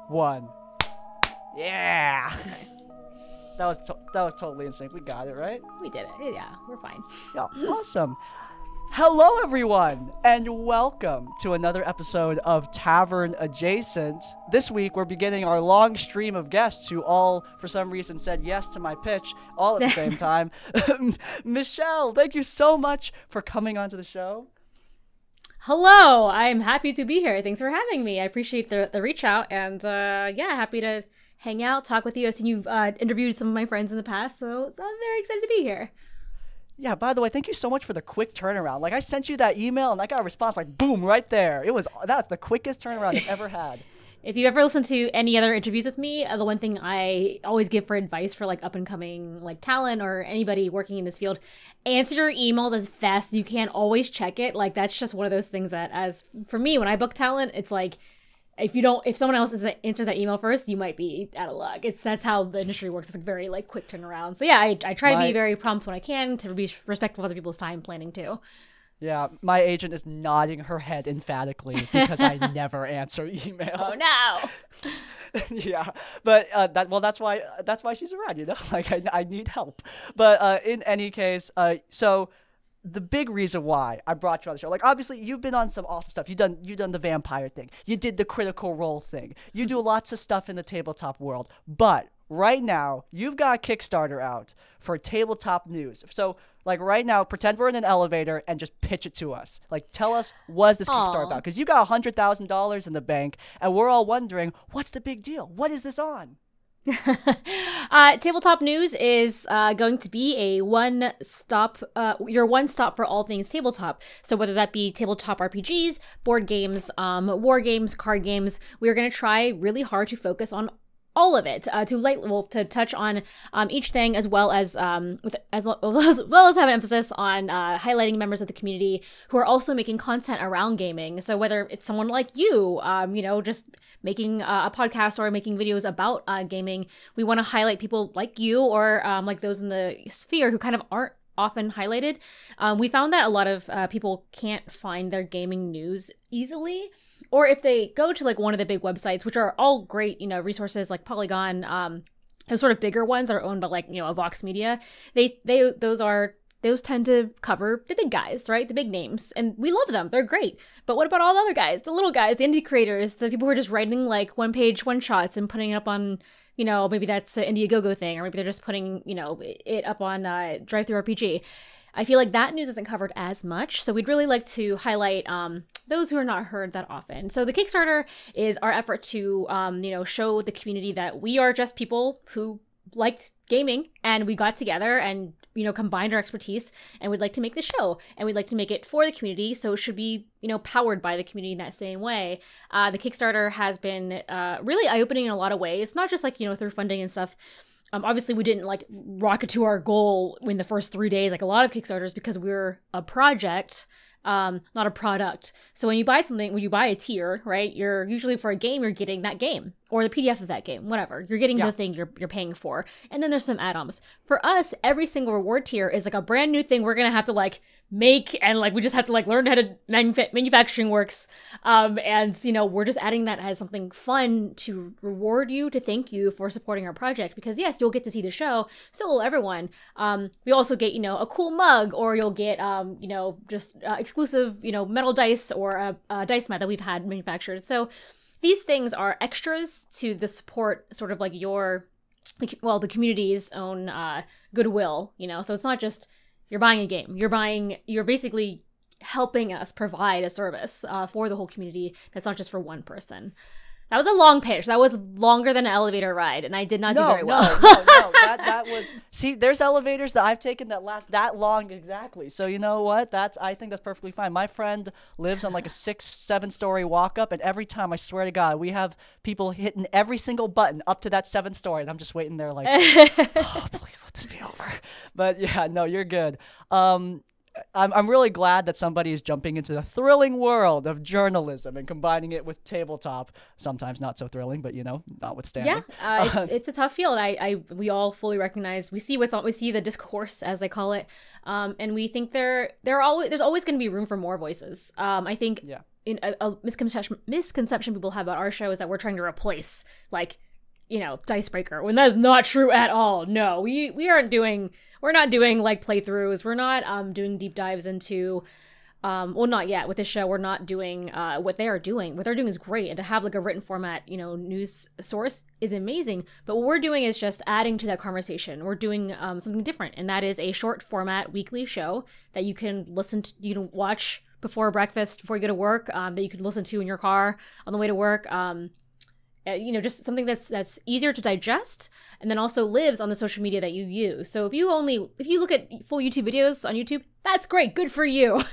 1. Yeah. That was totally in sync. We got it, right? We did it. Yeah, we're fine. Yeah, awesome. Hello, everyone, and welcome to another episode of Tavern Adjacent. This week, we're beginning our long stream of guests who all, for some reason, said yes to my pitch all at the same time. Michelle, thank you so much for coming onto the show. Hello, I'm happy to be here. Thanks for having me. I appreciate the reach out, and yeah, happy to hang out, talk with you. I've seen you've interviewed some of my friends in the past, so I'm very excited to be here. Yeah, by the way, thank you so much for the quick turnaround. Like, I sent you that email, and I got a response like, boom, right there. That's the quickest turnaround I've ever had. If you ever listen to any other interviews with me, the one thing I always give for advice for like up and coming like talent or anybody working in this field, answer your emails as fast as you can. Always check it. Like, that's just one of those things that, as for me, when I book talent, it's like, if someone else answers that email first, you might be out of luck. That's how the industry works. It's a very like quick turnaround. So yeah, I try to be very prompt when I can to be respectful of other people's time planning too. Yeah, my agent is nodding her head emphatically because I never answer emails. Oh no. Yeah, but that's why she's around. You know, like I need help. But in any case, so. The big reason why I brought you on the show, like, obviously you've been on some awesome stuff. You've done the vampire thing. You did the Critical Role thing. You do lots of stuff in the tabletop world. But right now, you've got a Kickstarter out for tabletop news. So, like, right now, pretend we're in an elevator and just pitch it to us. Like, tell us, what is this Kickstarter about? Because you got $100,000 in the bank, and we're all wondering, what's the big deal? What is this on? Tabletop News is going to be a one-stop for all things tabletop. So whether that be tabletop RPGs, board games, war games, card games, we are going to try really hard to focus on all of it, to touch on each thing, as well as have an emphasis on highlighting members of the community who are also making content around gaming. So whether it's someone like you, just making a podcast or making videos about gaming, we want to highlight people like you or like those in the sphere who kind of aren't often highlighted. We found that a lot of people can't find their gaming news easily, or if they go to like one of the big websites, which are all great, resources like Polygon, those sort of bigger ones that are owned by like, a Vox Media, those tend to cover the big guys, right? The big names. And we love them. They're great. But what about all the other guys? The little guys, the indie creators, the people who are just writing like one-page one-shots and putting it up on, maybe that's an Indiegogo thing, or maybe they're just putting, it up on Drive-Thru RPG. I feel like that news isn't covered as much. So we'd really like to highlight those who are not heard that often. So the Kickstarter is our effort to, show the community that we are just people who liked gaming and we got together and combined our expertise, and we'd like to make the show, and we'd like to make it for the community, so it should be, powered by the community in that same way. The Kickstarter has been really eye-opening in a lot of ways, not just like, through funding and stuff. Obviously, we didn't like rocket to our goal in the first 3 days, like a lot of Kickstarters, because we're a project, not a product. So when you buy a tier, right, you're usually, for a game, you're getting that game or the PDF of that game, whatever. You're getting the thing you're paying for. And then there's some add-ons. For us, every single reward tier is like a brand new thing we're going to have to like make, and like we just have to like learn how to manufacturing works. And we're just adding that as something fun to reward you, to thank you for supporting our project, because yes, you'll get to see the show, so will everyone. We also get a cool mug, or you'll get just exclusive metal dice or a dice mat that we've had manufactured. So these things are extras to the support, sort of like the community's own goodwill, so it's not just you're buying a game. You're basically helping us provide a service for the whole community that's not just for one person. That was a long pitch. That was longer than an elevator ride, and I did not do very well. No. That was... See, there's elevators that I've taken that last that long exactly. So you know what? I think that's perfectly fine. My friend lives on like a 6-7 story walk up, and every time, I swear to God, we have people hitting every single button up to that 7th story, and I'm just waiting there like, oh, please let this be over. But yeah, no, you're good. I'm really glad that somebody is jumping into the thrilling world of journalism and combining it with tabletop. Sometimes not so thrilling, but notwithstanding. Yeah, it's a tough field. We all fully recognize. We see the discourse, as they call it, and we think there's always going to be room for more voices. I think a misconception people have about our show is that we're trying to replace like, you know, Dicebreaker, when that is not true at all. No, we're not doing like playthroughs. We're not doing deep dives into well, not yet with this show. We're not doing what they are doing. What they're doing is great, and to have like a written format, you know, news source is amazing. But what we're doing is just adding to that conversation. We're doing something different, and that is a short format weekly show that you can listen to, you can watch before breakfast, before you go to work, that you can listen to in your car on the way to work. You know, just something that's easier to digest, and then also lives on the social media that you use. So if you look at full YouTube videos on YouTube, that's great, good for you.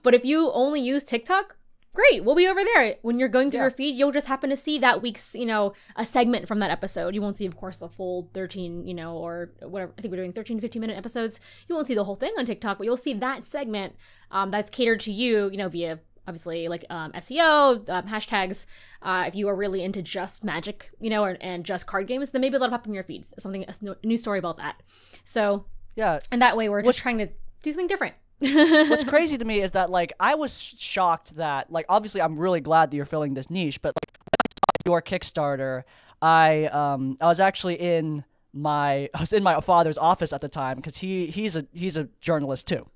But if you only use TikTok, great, we'll be over there. When you're going through your feed, you'll just happen to see that week's, you know, a segment from that episode. You won't see, of course, the full 13, you know, or whatever. I think we're doing 13 to 15 minute episodes. You won't see the whole thing on TikTok, but you'll see that segment that's catered to you, you know, via obviously like SEO, hashtags. If you are really into just Magic, you know, and just card games, then maybe that'll pop up in your feed. A news story about that. So yeah, and that way we're just trying to do something different. What's crazy to me is that like I was shocked that like obviously I'm really glad that you're filling this niche, but like when I saw your Kickstarter, I was actually in my father's office at the time because he's a journalist too.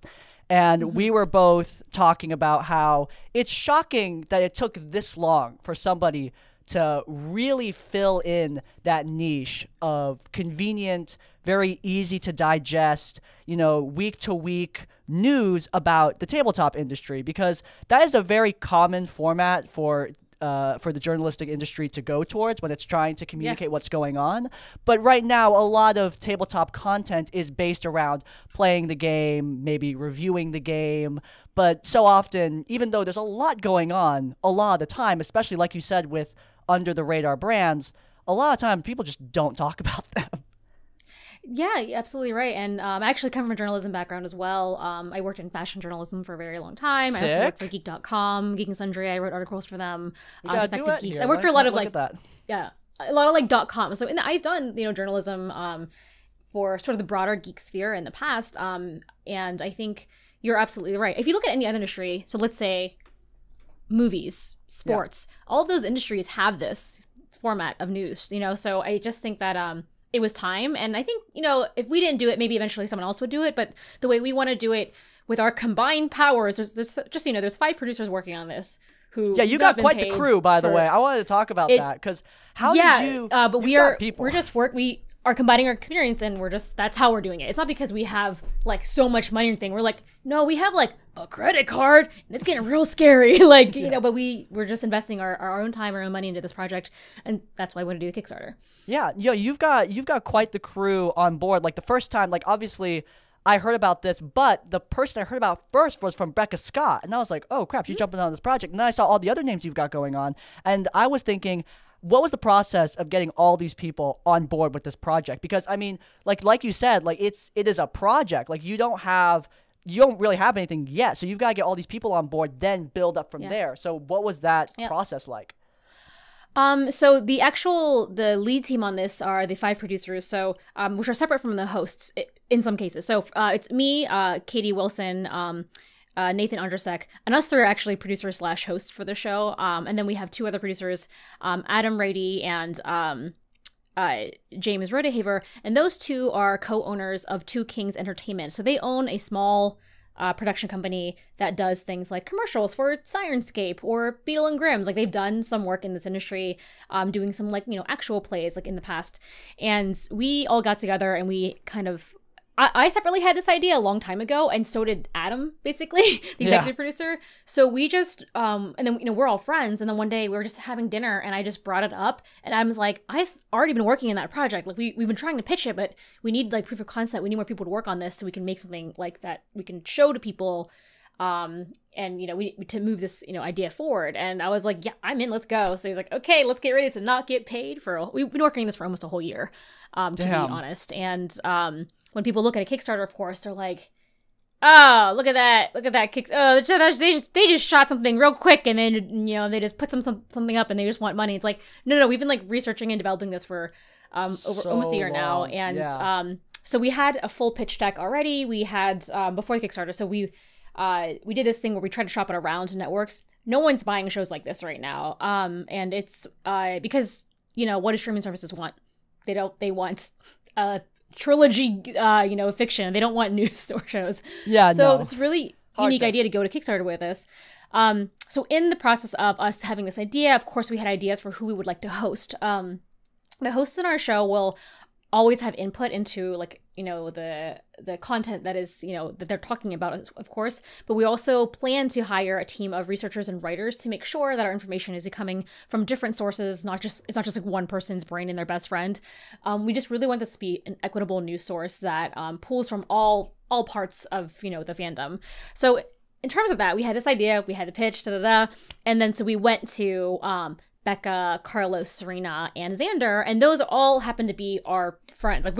And we were both talking about how it's shocking that it took this long for somebody to really fill in that niche of convenient, very easy to digest, you know, week to week news about the tabletop industry, because that is a very common format for the journalistic industry to go towards when it's trying to communicate what's going on. But right now, a lot of tabletop content is based around playing the game, maybe reviewing the game. But so often, even though there's a lot going on a lot of the time, especially like you said with under the radar brands, a lot of time people just don't talk about them. Yeah, you're absolutely right. And I actually come from a journalism background as well. I worked in fashion journalism for a very long time. Sick. I also worked for Geek.com, Geek and Sundry. I wrote articles for them. Defective Geeks. Here. I worked for a lot of like, that. yeah, a lot of like .com. So I've done, you know, journalism for sort of the broader geek sphere in the past. And I think you're absolutely right. If you look at any other industry, so let's say movies, sports, all of those industries have this format of news, you know. So I just think that it was time. And I think, you know, if we didn't do it, maybe eventually someone else would do it. But the way we want to do it with our combined powers, there's just, you know, there's 5 producers working on this who you got quite the crew, by the way. I wanted to talk about that because did you? But we are combining our experience, and that's how we're doing it. It's not because we have like so much money or anything. We're like, no, we have like a credit card and it's getting real scary. Like, you know, but we're just investing our own time, our own money into this project. And that's why I want to do the Kickstarter. Yeah. You've got quite the crew on board. Like the first time, like obviously I heard about this, but the person I heard about first was from Becca Scott. And I was like, oh crap, she's jumping on this project. And then I saw all the other names you've got going on. And I was thinking, what was the process of getting all these people on board with this project? Because I mean, like you said, like it is a project. Like you don't really have anything yet. So you've got to get all these people on board, then build up from there. So what was that process like? So the lead team on this are the 5 producers, so which are separate from the hosts in some cases. So it's me, Katie Wilson, Nathan Andrzejczyk, and us 3 are actually producers / hosts for the show. And then we have 2 other producers, Adam Rady and James Rodehaver, and those 2 are co-owners of Two Kings Entertainment. So they own a small production company that does things like commercials for Sirenscape or Beetle and Grimm's. Like they've done some work in this industry, doing some like, you know, actual plays like in the past. And we all got together and we kind of, I separately had this idea a long time ago, and so did Adam, basically, the executive producer. So we just, and then, you know, we're all friends, and then one day we were just having dinner, and I just brought it up, and Adam's like, I've already been working in that project. Like, we've been trying to pitch it, but we need, like, proof of concept. We need more people to work on this so we can make something like that we can show to people, and, you know, to move this, you know, idea forward. And I was like, yeah, I'm in, let's go. So he's like, okay, let's get ready to not get paid we've been working on this for almost a whole year, to be honest. And, when people look at a Kickstarter, of course, they're like, oh, look at that Kickstarter. Oh, they just shot something real quick, and then, you know, they just put something up and they just want money. It's like, no, we've been like researching and developing this for over almost a year now. And so we had a full pitch deck already. We had before the Kickstarter, so we we did this thing where we tried to shop it around networks. No one's buying shows like this right now. And it's because, what do streaming services want? They want trilogy, fiction. They don't want news or shows. Yeah, so no. it's a really Hard unique pitch. idea to go to Kickstarter with this. So in the process of us having this idea, of course, we had ideas for who we would like to host. The hosts in our show will always have input into the content that is, that they're talking about, of course, but we also plan to hire a team of researchers and writers to make sure that our information is coming from different sources. It's not just like one person's brain and their best friend. We just really want this to be an equitable news source that pulls from all parts of, the fandom. So in terms of that, we had this idea, we had the pitch, and then so we went to Becca, Carlos, Serena, and Xander, and those all happen to be our friends. Like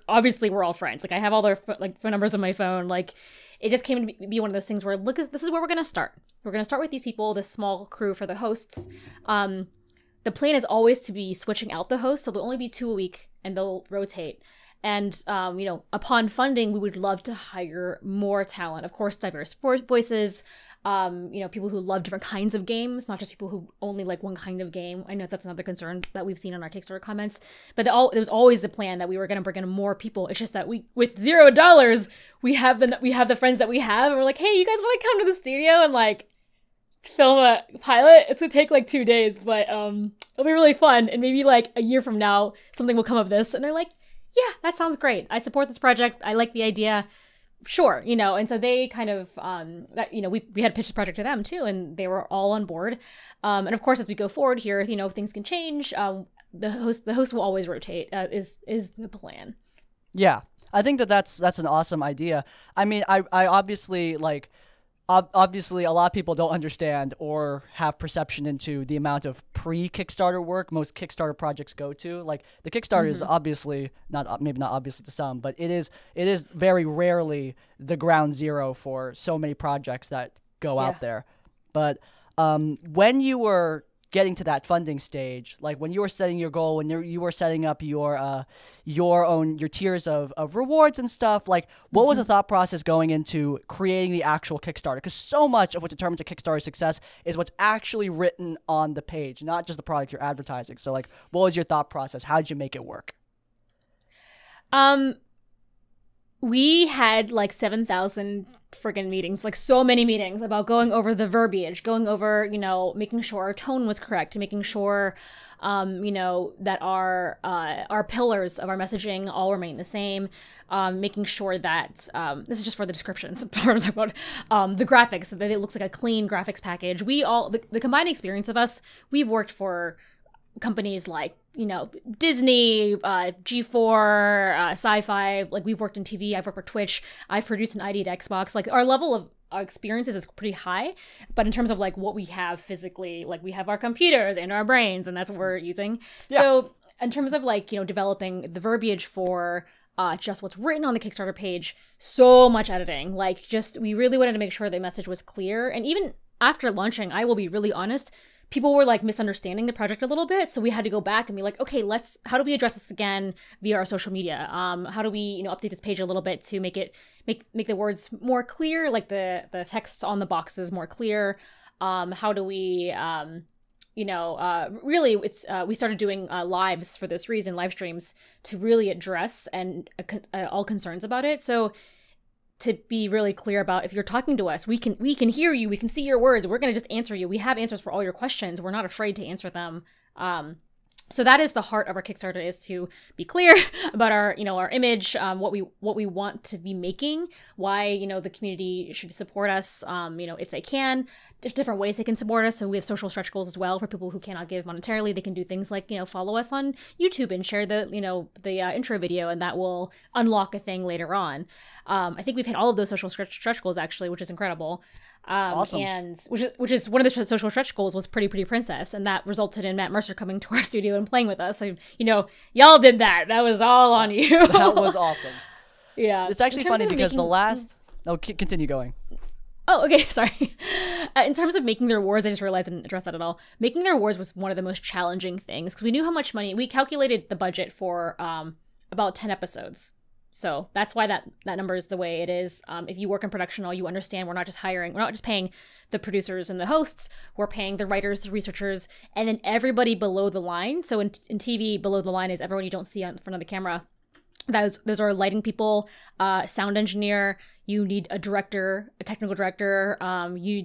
obviously we're all friends. Like I have all their phone numbers on my phone. Like it just came to be one of those things where this is where we're gonna start. We're gonna start with these people, this small crew for the hosts. The plan is always to be switching out the hosts, so there'll only be 2 a week, and they'll rotate. And upon funding, we would love to hire more talent. Of course, diverse voices. People who love different kinds of games, not just people who only like one kind of game. I know that's another concern that we've seen in our Kickstarter comments, but it was always the plan that we were going to bring in more people. It's just that with $0, we have the friends that we have, and we're like, hey, you guys want to come to the studio and like film a pilot? It's gonna take like 2 days, but it'll be really fun, and maybe like a year from now something will come of this. And they're like, yeah, that sounds great. I support this project. I like the idea. Sure, and so they kind of we had pitched the project to them too, and they were all on board. And of course, as we go forward here, things can change. The host will always rotate. Is the plan? Yeah, I think that's an awesome idea. I mean, I obviously obviously a lot of people don't understand or have perception into the amount of pre-Kickstarter work most Kickstarter projects go to. Like the Kickstarter is obviously maybe not obviously to some, but it is very rarely the ground zero for so many projects that go out there. But when you were getting to that funding stage, like when you were setting your goal, when you were setting up your tiers of rewards and stuff, like what was the thought process going into creating the actual Kickstarter? Because so much of what determines a Kickstarter success is what's actually written on the page, not just the product you're advertising. So like, what was your thought process? How did you make it work? We had like 7,000 friggin' meetings, like so many meetings about going over the verbiage, going over, making sure our tone was correct, making sure, that our pillars of our messaging all remain the same, making sure that, this is just for the descriptions, the graphics, that it looks like a clean graphics package. The combined experience of us, we've worked for companies like, Disney, G4, Sci-Fi, like we've worked in TV, I've worked for Twitch, I've produced an ID at Xbox, like our level of experiences is pretty high, but in terms of like what we have physically, like we have our computers and our brains, and that's what we're using. Yeah. So in terms of like, developing the verbiage for just what's written on the Kickstarter page, so much editing, like we really wanted to make sure the message was clear. And even after launching, I will be really honest, people were like misunderstanding the project a little bit, so we had to go back and be like, okay, how do we address this again via our social media? How do we update this page a little bit to make the words more clear, like the text on the boxes more clear? How do we really it's we started doing lives for this reason, live streams, to really address and all concerns about it. So to be really clear about, if you're talking to us, we can hear you, we can see your words, we're going to just answer you. We have answers for all your questions. We're not afraid to answer them. So that is the heart of our Kickstarter, is to be clear about our image, what we want to be making, why, the community should support us, if they can. There's different ways they can support us. So we have social stretch goals as well for people who cannot give monetarily. They can do things like, follow us on YouTube and share the intro video, and that will unlock a thing later on. I think we've hit all of those social stretch goals actually, which is incredible. Awesome. And which is one of the social stretch goals was Pretty Princess, and that resulted in Matt Mercer coming to our studio and playing with us. So y'all did that. That was all on you. That was awesome. Yeah, it's actually funny because continue going. Oh, okay, sorry. In terms of making the rewards, I just realized I didn't address that at all. Making the rewards was one of the most challenging things, because we knew how much money. We calculated the budget for about 10 episodes. So that's why that number is the way it is. If you work in production, all you understand, we're not just paying the producers and the hosts, we're paying the writers, the researchers, and then everybody below the line. So in TV, below the line is everyone you don't see on front of the camera. Those are lighting people, sound engineer. You need a director, a technical director. You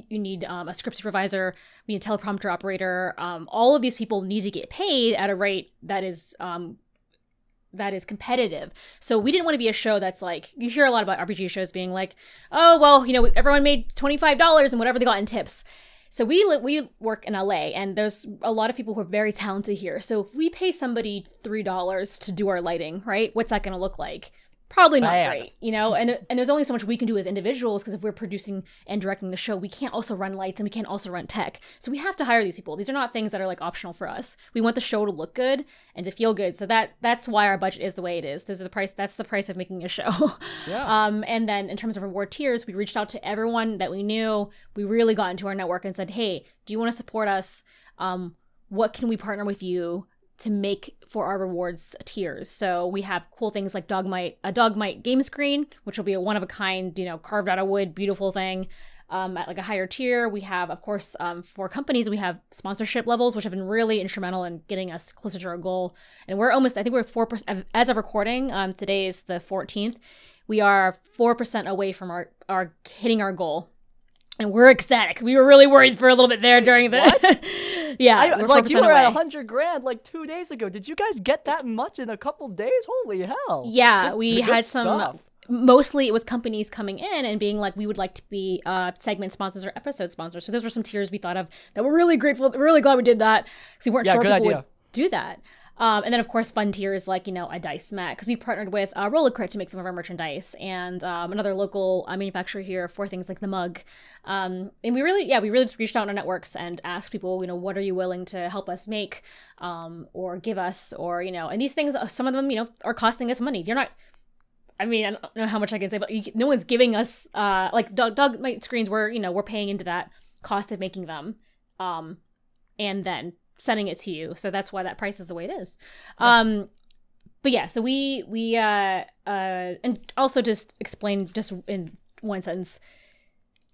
need a script supervisor. You need a teleprompter operator. All of these people need to get paid at a rate that is competitive. So we didn't want to be a show that's like, you hear a lot about RPG shows being like, oh well, everyone made $25 and whatever they got in tips. So we work in LA, and there's a lot of people who are very talented here. So if we pay somebody $3 to do our lighting, right? What's that going to look like? Probably not great, and there's only so much we can do as individuals, because if we're producing and directing the show, we can't also run lights and we can't also run tech. So we have to hire these people. These are not things that are like optional for us. We want the show to look good and to feel good. So that's why our budget is the way it is. That's the price of making a show. Yeah. And then in terms of reward tiers, we reached out to everyone that we knew. We really got into our network and said, hey, do you want to support us? What can we partner with you to make for our rewards tiers? So we have cool things like a Dogmite game screen, which will be a one-of-a-kind, carved out of wood, beautiful thing. At like a higher tier, we have, of course, for companies, we have sponsorship levels, which have been really instrumental in getting us closer to our goal. And we're almost, I think we're 4%, as of recording, today is the 14th, we are 4% away from our hitting our goal. And we're ecstatic. We were really worried for a little bit there during the... Yeah, you were at $100,000 like 2 days ago. Did you guys get that much in a couple days? Holy hell! Yeah, we had some. Stuff. Mostly, it was companies coming in and being like, "We would like to be segment sponsors or episode sponsors." So those were some tiers we thought of that we're really grateful. We're really glad we did that, because we weren't sure people would do that. And then, of course, fun tiers like, a dice mat, because we partnered with Rollicrit to make some of our merchandise, and another local manufacturer here for things like the mug. And we really reached out on our networks and asked people, what are you willing to help us make, or give us, or, and these things, some of them, are costing us money. You're not, I don't know how much I can say, but no one's giving us, like Dogmite screens, we're paying into that cost of making them, and then sending it to you. So that's why that price is the way it is. Yeah. But yeah, so we and also just explain just in one sentence,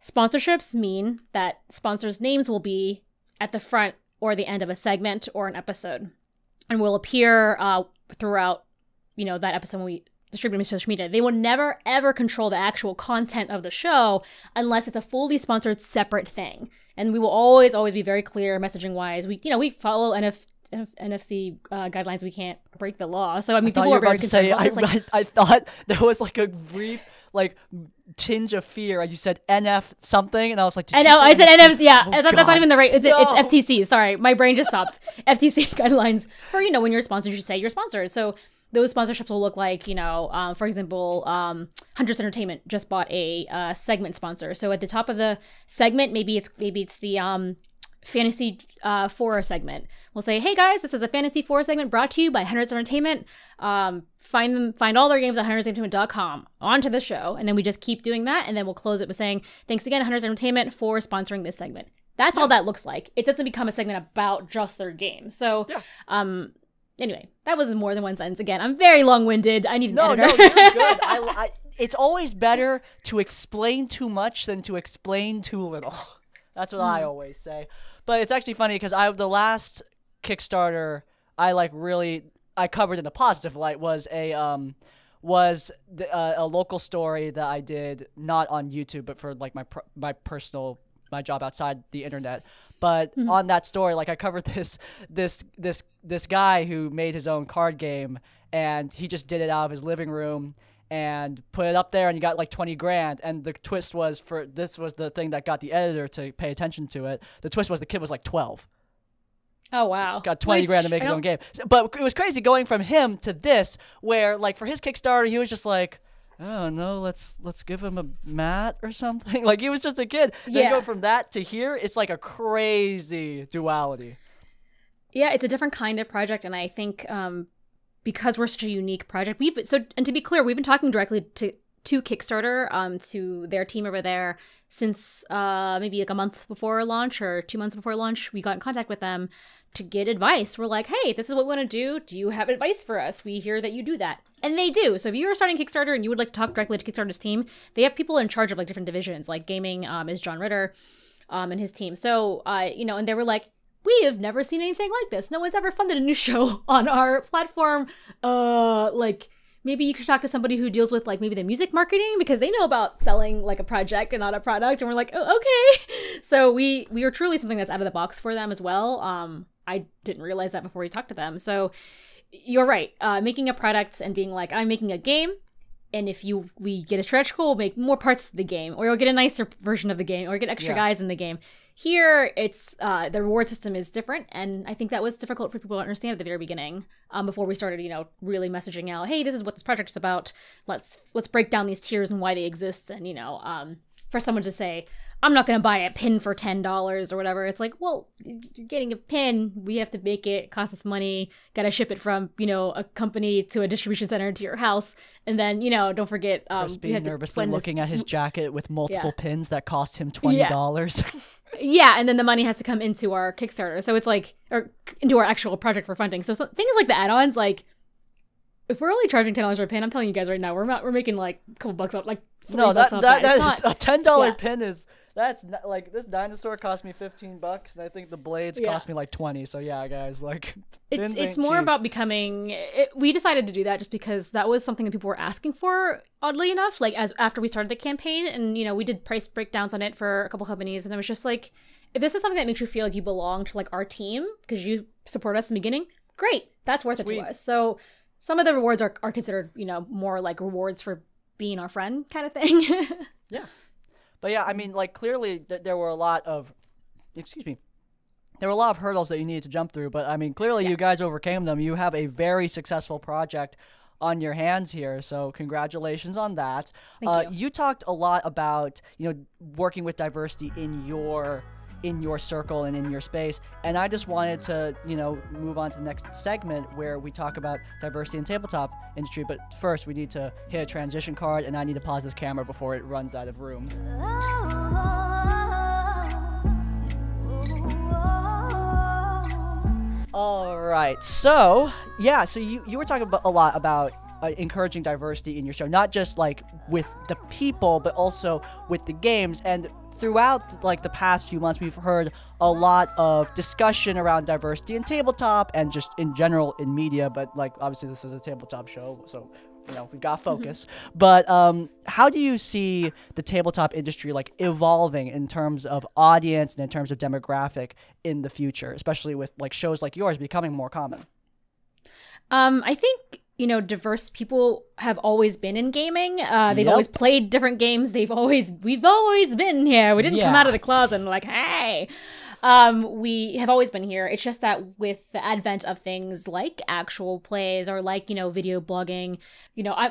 sponsorships mean that sponsors' names will be at the front or the end of a segment or an episode, and will appear throughout, that episode when we distribute them to social media. They will never ever control the actual content of the show unless it's a fully sponsored separate thing. And we will always be very clear messaging wise. We follow NFC guidelines. We can't break the law. So people are very concerned. I thought there was like a brief tinge of fear. You said NF something, and I was like, I said NF. Yeah, oh, that's not even the right. It's FTC. Sorry, my brain just stopped. FTC guidelines for when you're sponsored, you should say you're sponsored. So those sponsorships will look like, for example, Hunters Entertainment just bought a segment sponsor. So at the top of the segment, maybe it's the Fantasy 4 segment. We'll say, hey guys, this is a Fantasy 4 segment brought to you by Hunters Entertainment. Find all their games at huntersentertainment.com. On to the show. And then we just keep doing that. And then we'll close it with saying, thanks again, Hunters Entertainment, for sponsoring this segment. That's all that looks like. It doesn't become a segment about just their game. So, anyway, that was more than one sentence. Again, I'm very long-winded. I need an editor. No, you're good. It's always better to explain too much than to explain too little. That's what I always say. But it's actually funny because the last Kickstarter I covered in a positive light was a local story that I did, not on YouTube, but for like my job outside the internet. But on that story, like I covered this guy who made his own card game, and he just did it out of his living room and put it up there, and he got like $20,000. And the twist was, this was the thing that got the editor to pay attention to it. The twist was the kid was like 12. Oh wow! Got $20,000 to make his own game. But it was crazy going from him to this, where like for his Kickstarter, he was just like, oh no, let's give him a mat or something. Like he was just a kid. Then go from that to here, it's like a crazy duality. Yeah, it's a different kind of project, and I think because we're such a unique project, and to be clear, we've been talking directly to Kickstarter, to their team over there since maybe like a month before launch or 2 months before launch. We got in contact with them to get advice. We're like, hey, this is what we want to do. Do you have advice for us? We hear that you do that. And they do. So if you are starting Kickstarter and you would like to talk directly to Kickstarter's team, they have people in charge of like different divisions. Like gaming is John Ritter and his team. So, and they were like, we have never seen anything like this. No one's ever funded a new show on our platform. Maybe you could talk to somebody who deals with like maybe the music marketing because they know about selling like a project and not a product. And we're like, oh, okay. So we are truly something that's out of the box for them as well. I didn't realize that before we talked to them. So you're right. Making a product and being like, I'm making a game. And if we get a stretch goal, we'll make more parts of the game, or you'll get a nicer version of the game, or get extra guys in the game. Here, it's the reward system is different, and I think that was difficult for people to understand at the very beginning. Before we started, really messaging out, hey, this is what this project is about. Let's break down these tiers and why they exist, and for someone to say, I'm not going to buy a pin for $10 or whatever. It's like, well, you're getting a pin. We have to make it. Cost us money. Got to ship it from, a company to a distribution center to your house. And then, don't forget. Chris being nervously looking at his jacket with multiple pins that cost him $20. Yeah. And then the money has to come into our Kickstarter. So it's like, or into our actual project for funding. So things like the add-ons, like, if we're only charging $10 for a pin, I'm telling you guys right now, we're making like a couple bucks up, like no, that is a $10 pin is. That's not, like, this dinosaur cost me $15, and I think the blades cost me like 20. So yeah, guys, like, it's more cheap. About becoming. We decided to do that just because that was something that people were asking for. Oddly enough, like after we started the campaign, and we did price breakdowns on it for a couple companies, and it was just like, if this is something that makes you feel like you belong to like our team because you support us in the beginning, great, that's worth it to us. So some of the rewards are considered more like rewards for being our friend kind of thing. Yeah. But yeah, I mean, like, clearly there were a lot of, there were a lot of hurdles that you needed to jump through. But I mean, clearly you guys overcame them. You have a very successful project on your hands here. So congratulations on that. Thank you. You talked a lot about, working with diversity in your circle and in your space, and I just wanted to move on to the next segment where we talk about diversity in tabletop industry. But first we need to hit a transition card, and I need to pause this camera before it runs out of room. All right, so you were talking a lot about encouraging diversity in your show, not just like with the people but also with the games. And throughout like the past few months, we've heard a lot of discussion around diversity in tabletop and just in general in media. But like, obviously this is a tabletop show, so we've got to focus. But how do you see the tabletop industry like evolving in terms of audience and in terms of demographic in the future, especially with like shows like yours becoming more common? I think diverse people have always been in gaming. They've always played different games. We've always been here. We didn't come out of the closet and like, hey. We have always been here. It's just that with the advent of things like actual plays or like, video blogging,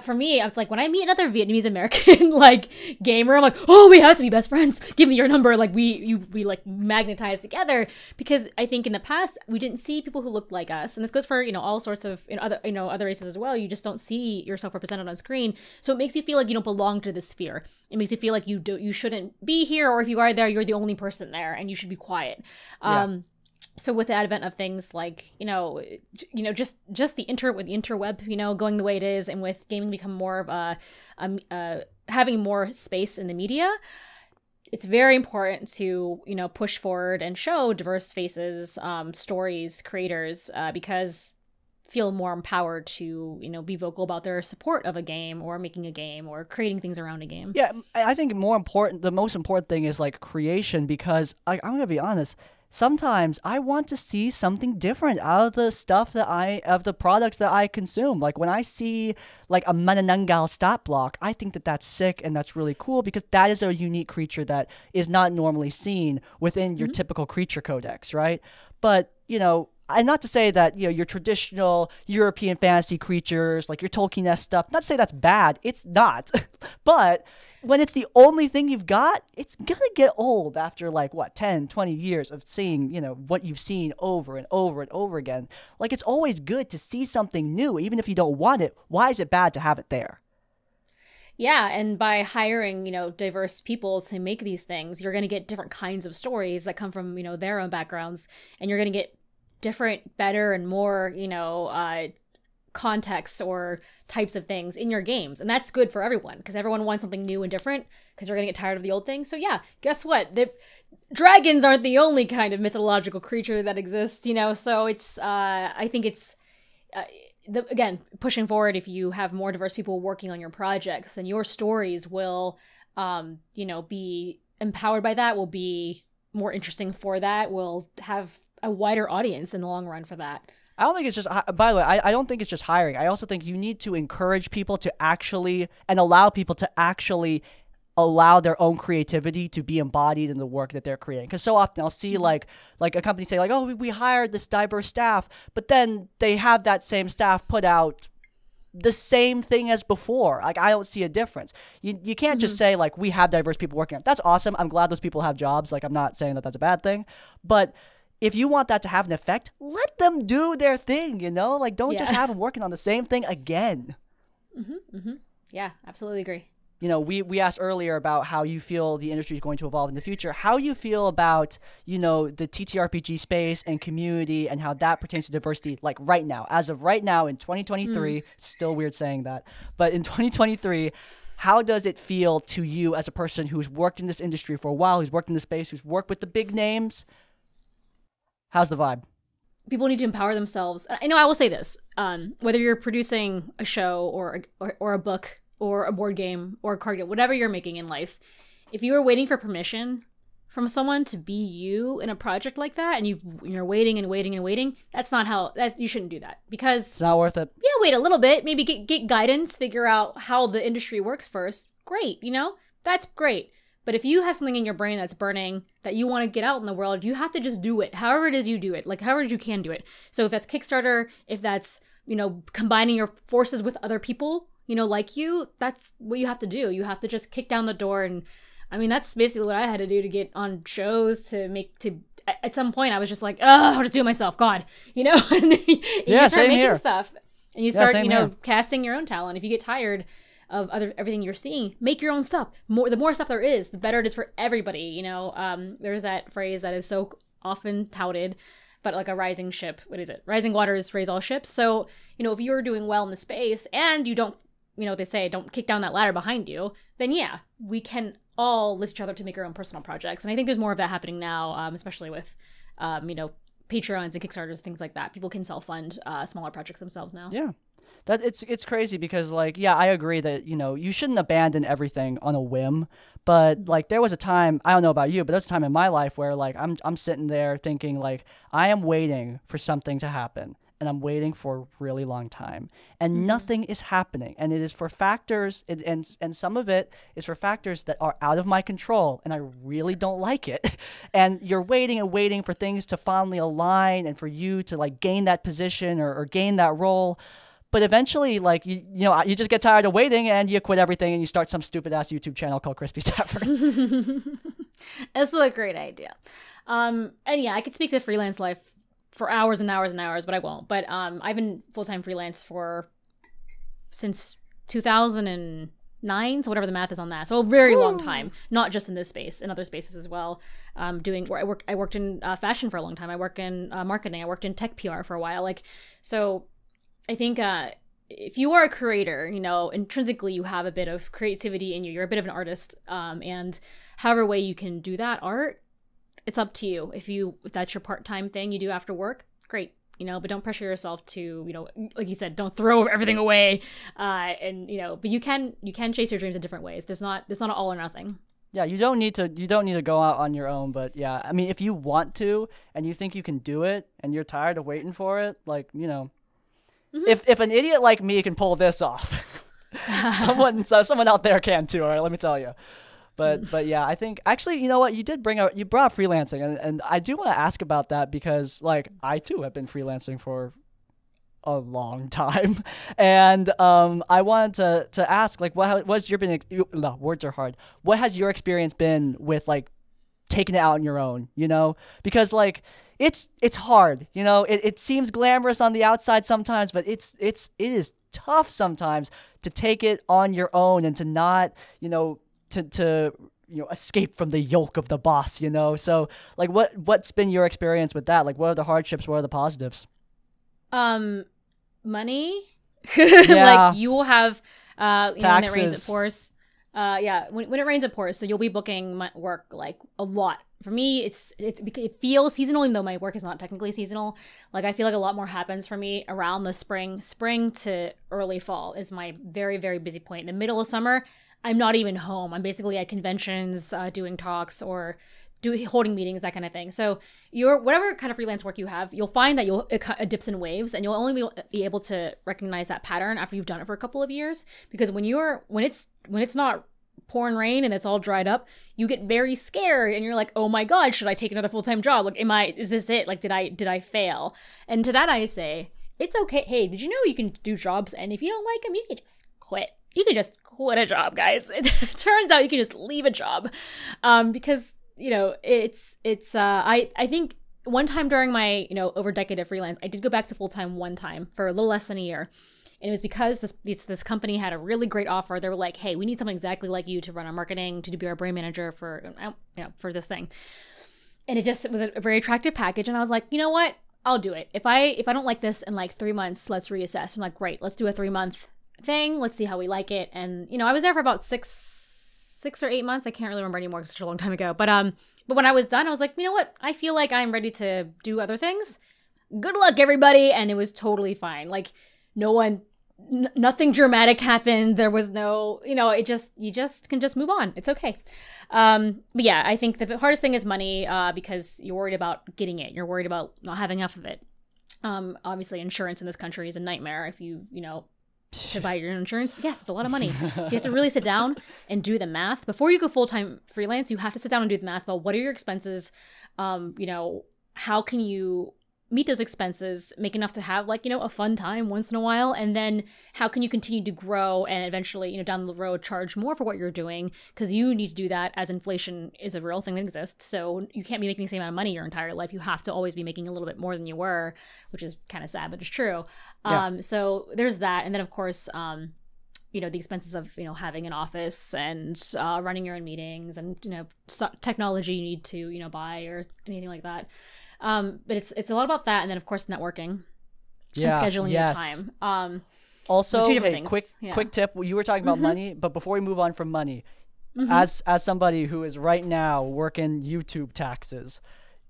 for me, I was like, when I meet another Vietnamese American like gamer, I'm like, oh, we have to be best friends. Give me your number. Like we like magnetize together, because I think in the past we didn't see people who looked like us. And this goes for, all sorts of other races as well. You just don't see yourself represented on screen. So it makes you feel like you don't belong to this sphere. It makes you feel like you shouldn't be here, or if you are there, you're the only person there and you should be quiet. So with the advent of things like, just the interweb, going the way it is, and with gaming become more of having more space in the media, it's very important to, push forward and show diverse faces, stories, creators, because feel more empowered to, be vocal about their support of a game or making a game or creating things around a game. Yeah, I think the most important thing is like creation, because I'm going to be honest, sometimes I want to see something different out of the stuff of the products that I consume. Like when I see like a Manananggal stat block, I think that that's sick and that's really cool, because that is a unique creature that is not normally seen within your typical creature codex, right? But, and not to say that, your traditional European fantasy creatures, like your Tolkien-esque stuff, not to say that's bad. It's not. But when it's the only thing you've got, it's going to get old after 10, 20 years of seeing, what you've seen over and over and over again. Like, it's always good to see something new, even if you don't want it. Why is it bad to have it there? Yeah, and by hiring, diverse people to make these things, you're going to get different kinds of stories that come from, their own backgrounds, and you're going to get different, better, and more, contexts or types of things in your games. And that's good for everyone because everyone wants something new and different because they're going to get tired of the old thing. So yeah, guess what? The dragons aren't the only kind of mythological creature that exists, you know? So it's, I think it's, again, pushing forward, if you have more diverse people working on your projects, then your stories will, you know, be empowered by that, will be more interesting for that, will have a wider audience in the long run for that. I don't think it's just, by the way, I don't think it's just hiring. I also think you need to encourage people to actually, and allow people to actually allow their own creativity to be embodied in the work that they're creating. Because so often I'll see like a company say like, oh, we hired this diverse staff, but then they have that same staff put out the same thing as before. Like, I don't see a difference. You can't just say like, we have diverse people working on it. That's awesome. I'm glad those people have jobs. Like, I'm not saying that that's a bad thing, but if you want that to have an effect, let them do their thing, you know? Like, don't just have them working on the same thing again. Yeah, absolutely agree. You know, we asked earlier about how you feel the industry is going to evolve in the future. How you feel about, you know, the TTRPG space and community and how that pertains to diversity, like right now. As of right now in 2023, still weird saying that, but in 2023, how does it feel to you as a person who's worked in this industry for a while, who's worked in the space, who's worked with the big names? How's the vibe? People need to empower themselves. I know I will say this, whether you're producing a show or a book, or a board game, or a card game, whatever you're making in life, if you are waiting for permission from someone to be you in a project like that, and you're waiting and waiting and waiting, that's not how, you shouldn't do that. Because it's not worth it. Yeah, wait a little bit, maybe get guidance, figure out how the industry works first. Great, you know, that's great. But if you have something in your brain that's burning that you want to get out in the world, you have to just do it. However it is you do it, like however you can do it. So if that's Kickstarter, if that's, you know, combining your forces with other people, you know, like you, that's what you have to do. You have to just kick down the door. And I mean, that's basically what I had to do to get on shows, at some point I was just like, oh, I'll just do it myself. God, you know, and you start making stuff and you start, you know, casting your own talent. If you get tired of everything you're seeing, make your own stuff. The more stuff there is, the better it is for everybody. You know, there's that phrase that is so often touted, but like a rising ship, what is it? Rising waters raise all ships. So, you know, if you're doing well in the space and you don't, you know, they say don't kick down that ladder behind you, then yeah, we can all lift each other to make our own personal projects. And I think there's more of that happening now, especially with, you know, Patreons and Kickstarters, things like that. People can self-fund smaller projects themselves now. Yeah. That it's crazy because, like, yeah, I agree that, you know, you shouldn't abandon everything on a whim. But like, there was a time, I don't know about you, but there was a time in my life where like I'm sitting there thinking like, I am waiting for something to happen. And I'm waiting for a really long time, and nothing is happening. And it is for factors, and some of it is for factors that are out of my control, and I really don't like it. And you're waiting and waiting for things to finally align, and for you to like gain that position or gain that role. But eventually, like, you know, you just get tired of waiting, and you quit everything, and you start some stupid ass YouTube channel called Crispy Tavern. That's a great idea. And yeah, I could speak to freelance life for hours and hours and hours, but I won't. But I've been full-time freelance since 2009, so whatever the math is on that. So a very long time, not just in this space, in other spaces as well. I worked in fashion for a long time. I worked in marketing. I worked in tech PR for a while. Like, so I think if you are a creator, you know, intrinsically you have a bit of creativity in you. You're a bit of an artist, and however way you can do that art, it's up to you. If that's your part-time thing you do after work, great, you know, but don't pressure yourself to, you know, like you said, don't throw everything away. And, you know, but you can chase your dreams in different ways. There's not an all or nothing. Yeah, you don't need to go out on your own, but yeah, I mean, if you want to and you think you can do it and you're tired of waiting for it, like, you know, if an idiot like me can pull this off, someone out there can too, all right, let me tell you. But yeah, I think actually, you know what, you brought up freelancing, and I do want to ask about that because like I too have been freelancing for a long time, and I wanted to ask like words are hard. What has your experience been with like taking it out on your own? You know, because like it's hard. You know, it seems glamorous on the outside sometimes, but it is tough sometimes to take it on your own and to not, you know, to you know, escape from the yoke of the boss, you know? So like what's been your experience with that? Like what are the hardships? What are the positives? Money Yeah. Like you will have, you know, when it rains, it Taxes. pours. Yeah, when it rains, it pours. So you'll be booking my work like a lot. For me, it feels seasonal, even though my work is not technically seasonal. Like I feel like a lot more happens for me around the spring to early fall is my very, very busy point. In the middle of summer, I'm not even home. I'm basically at conventions, doing talks or holding meetings, that kind of thing. So whatever kind of freelance work you have, you'll find that it dips in waves, and you'll only be able to recognize that pattern after you've done it for a couple of years. Because when it's not pouring rain and it's all dried up, you get very scared and you're like, oh my god, should I take another full-time job? Like, is this it? Like, did I fail? And to that I say, it's okay. Hey, did you know you can do jobs, and if you don't like them, you can just quit. You can just quit a job, guys. It turns out you can just leave a job, because you know I think one time during my over a decade of freelance, I did go back to full-time one time for a little less than a year. And it was because this company had a really great offer. They were like, "Hey, we need someone exactly like you to run our marketing, to be our brand manager for this thing." And it was a very attractive package. And I was like, you know what? I'll do it. If I don't like this in like 3 months, let's reassess. I'm like, great, let's do a 3-month thing. Let's see how we like it. And I was there for about six or 8 months. I can't really remember anymore. It's such a long time ago. But when I was done, I was like, you know what? I feel like I'm ready to do other things. Good luck, everybody. And it was totally fine. Like nothing dramatic happened. There was no, you just can just move on. It's okay. But yeah, I think the hardest thing is money, because you're worried about getting it. You're worried about not having enough of it. Obviously insurance in this country is a nightmare. If to buy your insurance, yes, it's a lot of money. So you have to really sit down and do the math. Before you go full-time freelance, you have to sit down and do the math about what are your expenses, how can you meet those expenses, make enough to have a fun time once in a while, and then how can you continue to grow and eventually down the road charge more for what you're doing, because you need to do that as inflation is a real thing that exists. So you can't be making the same amount of money your entire life. You have to always be making a little bit more than you were, which is kind of sad, but it's true. Yeah. So there's that, and then of course the expenses of having an office and running your own meetings and technology you need to buy or anything like that. But it's a lot about that, and then of course networking, and scheduling your time. Also, so hey, quick tip. You were talking about money, but before we move on from money, as somebody who is right now working YouTube taxes,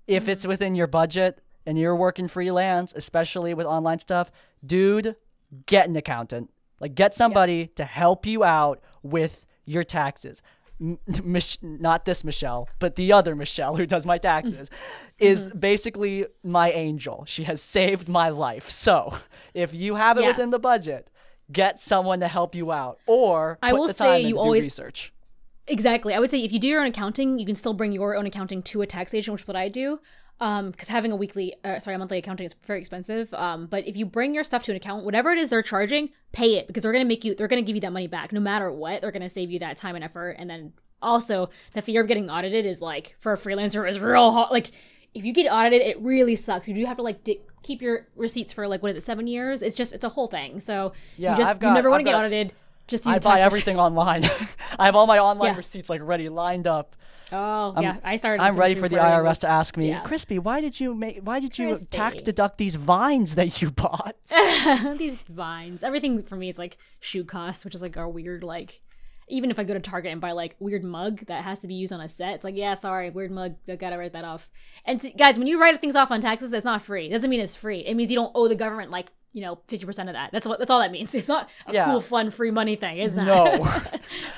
if it's within your budget and you're working freelance, especially with online stuff, dude, get an accountant. Like, get somebody to help you out with your taxes. Not this Michelle, but the other Michelle who does my taxes is basically my angel. She has saved my life. So if you have it within the budget, get someone to help you out, or put the time in to do research. Exactly. I would say if you do your own accounting, you can still bring your own accounting to a tax agent, which is what I do. Because having a monthly accounting is very expensive. But if you bring your stuff to an accountant, whatever it is they're charging, pay it, because they're going to give you that money back. No matter what, they're going to save you that time and effort. And then also the fear of getting audited is for a freelancer is real hard. Like if you get audited, it really sucks. You do have to keep your receipts for 7 years? It's a whole thing. So you never want to get audited. Just use I buy everything online. I have all my online receipts ready, lined up. Oh, I started. I'm ready for the IRS to ask me, Crispy, why did you tax deduct these vines that you bought? These vines. Everything for me is shoe cost, which is a weird even if I go to Target and buy weird mug that has to be used on a set, it's sorry, weird mug, I gotta write that off. And guys, when you write things off on taxes, it's not free. It doesn't mean it's free. It means you don't owe the government 50% of that. That's all that means. It's not a cool, fun, free money thing, is that? No.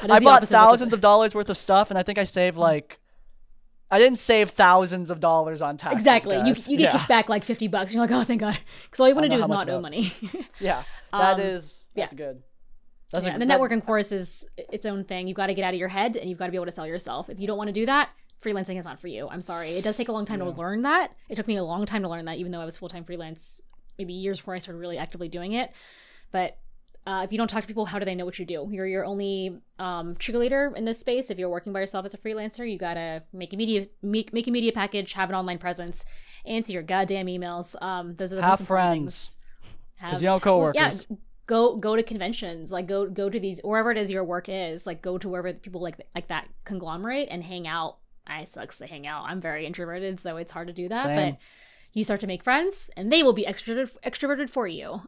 I bought thousands of dollars worth of stuff, and I think I saved I didn't save thousands of dollars on taxes. Exactly. You get kicked back $50. And you're oh, thank God. Because all you want to do is not owe money. That's good. And the networking course is its own thing. You've got to get out of your head, and you've got to be able to sell yourself. If you don't want to do that, freelancing is not for you. I'm sorry. It does take a long time to learn that. It took me a long time to learn that, even though I was full-time freelance maybe years before I started really actively doing it. But if you don't talk to people, how do they know what you do? You're your only cheerleader in this space. If you're working by yourself as a freelancer, you gotta make a media package, have an online presence, answer your goddamn emails. Those are the most important things. Because you know coworkers. Go to conventions, go to these, wherever it is your work is, go to wherever people like that conglomerate and hang out. It sucks to hang out. I'm very introverted, so it's hard to do that. Same. But you start to make friends, and they will be extroverted for you.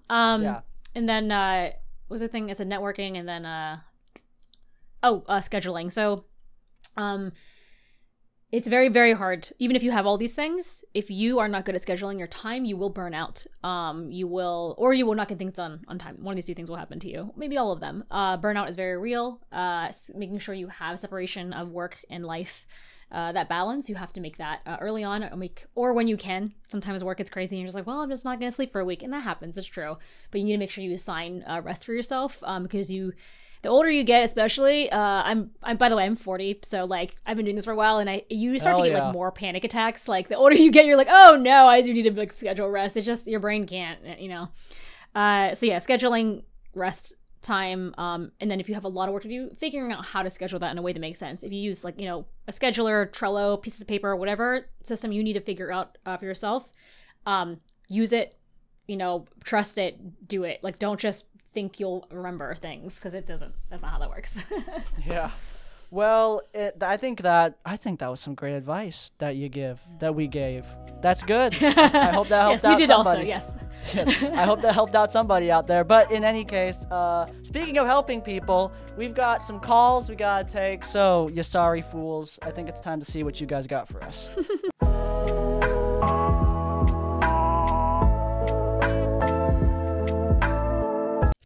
And then what was the thing? It's a networking, and then scheduling. So it's very, very hard. Even if you have all these things, if you are not good at scheduling your time, you will burn out. You will not get things done on time. One of these two things will happen to you. Maybe all of them. Burnout is very real. Making sure you have separation of work and life. That balance, you have to make that early on, or when you can. Sometimes work gets crazy and you're just like, well, I'm just not going to sleep for a week. And that happens. It's true. But you need to make sure you assign rest for yourself because the older you get, especially, I'm by the way, I'm 40, so like I've been doing this for a while, and you start to get like more panic attacks. Like the older you get, you're like, oh no, I do need to like schedule rest. It's just your brain can't, So yeah, scheduling rest time, and then if you have a lot of work to do, figuring out how to schedule that in a way that makes sense. If you use like a scheduler, Trello, pieces of paper, whatever system you need to figure out for yourself, use it. Trust it, do it. Like don't just think you'll remember things because it doesn't. That's not how that works. Yeah. Well, I think that was some great advice that we gave. That's good. I hope that helped out somebody. Yes, we did also. Yes. Yes. I hope that helped out somebody out there. But in any case, speaking of helping people, we've got some calls we gotta take. So you sorry fools, I think it's time to see what you guys got for us.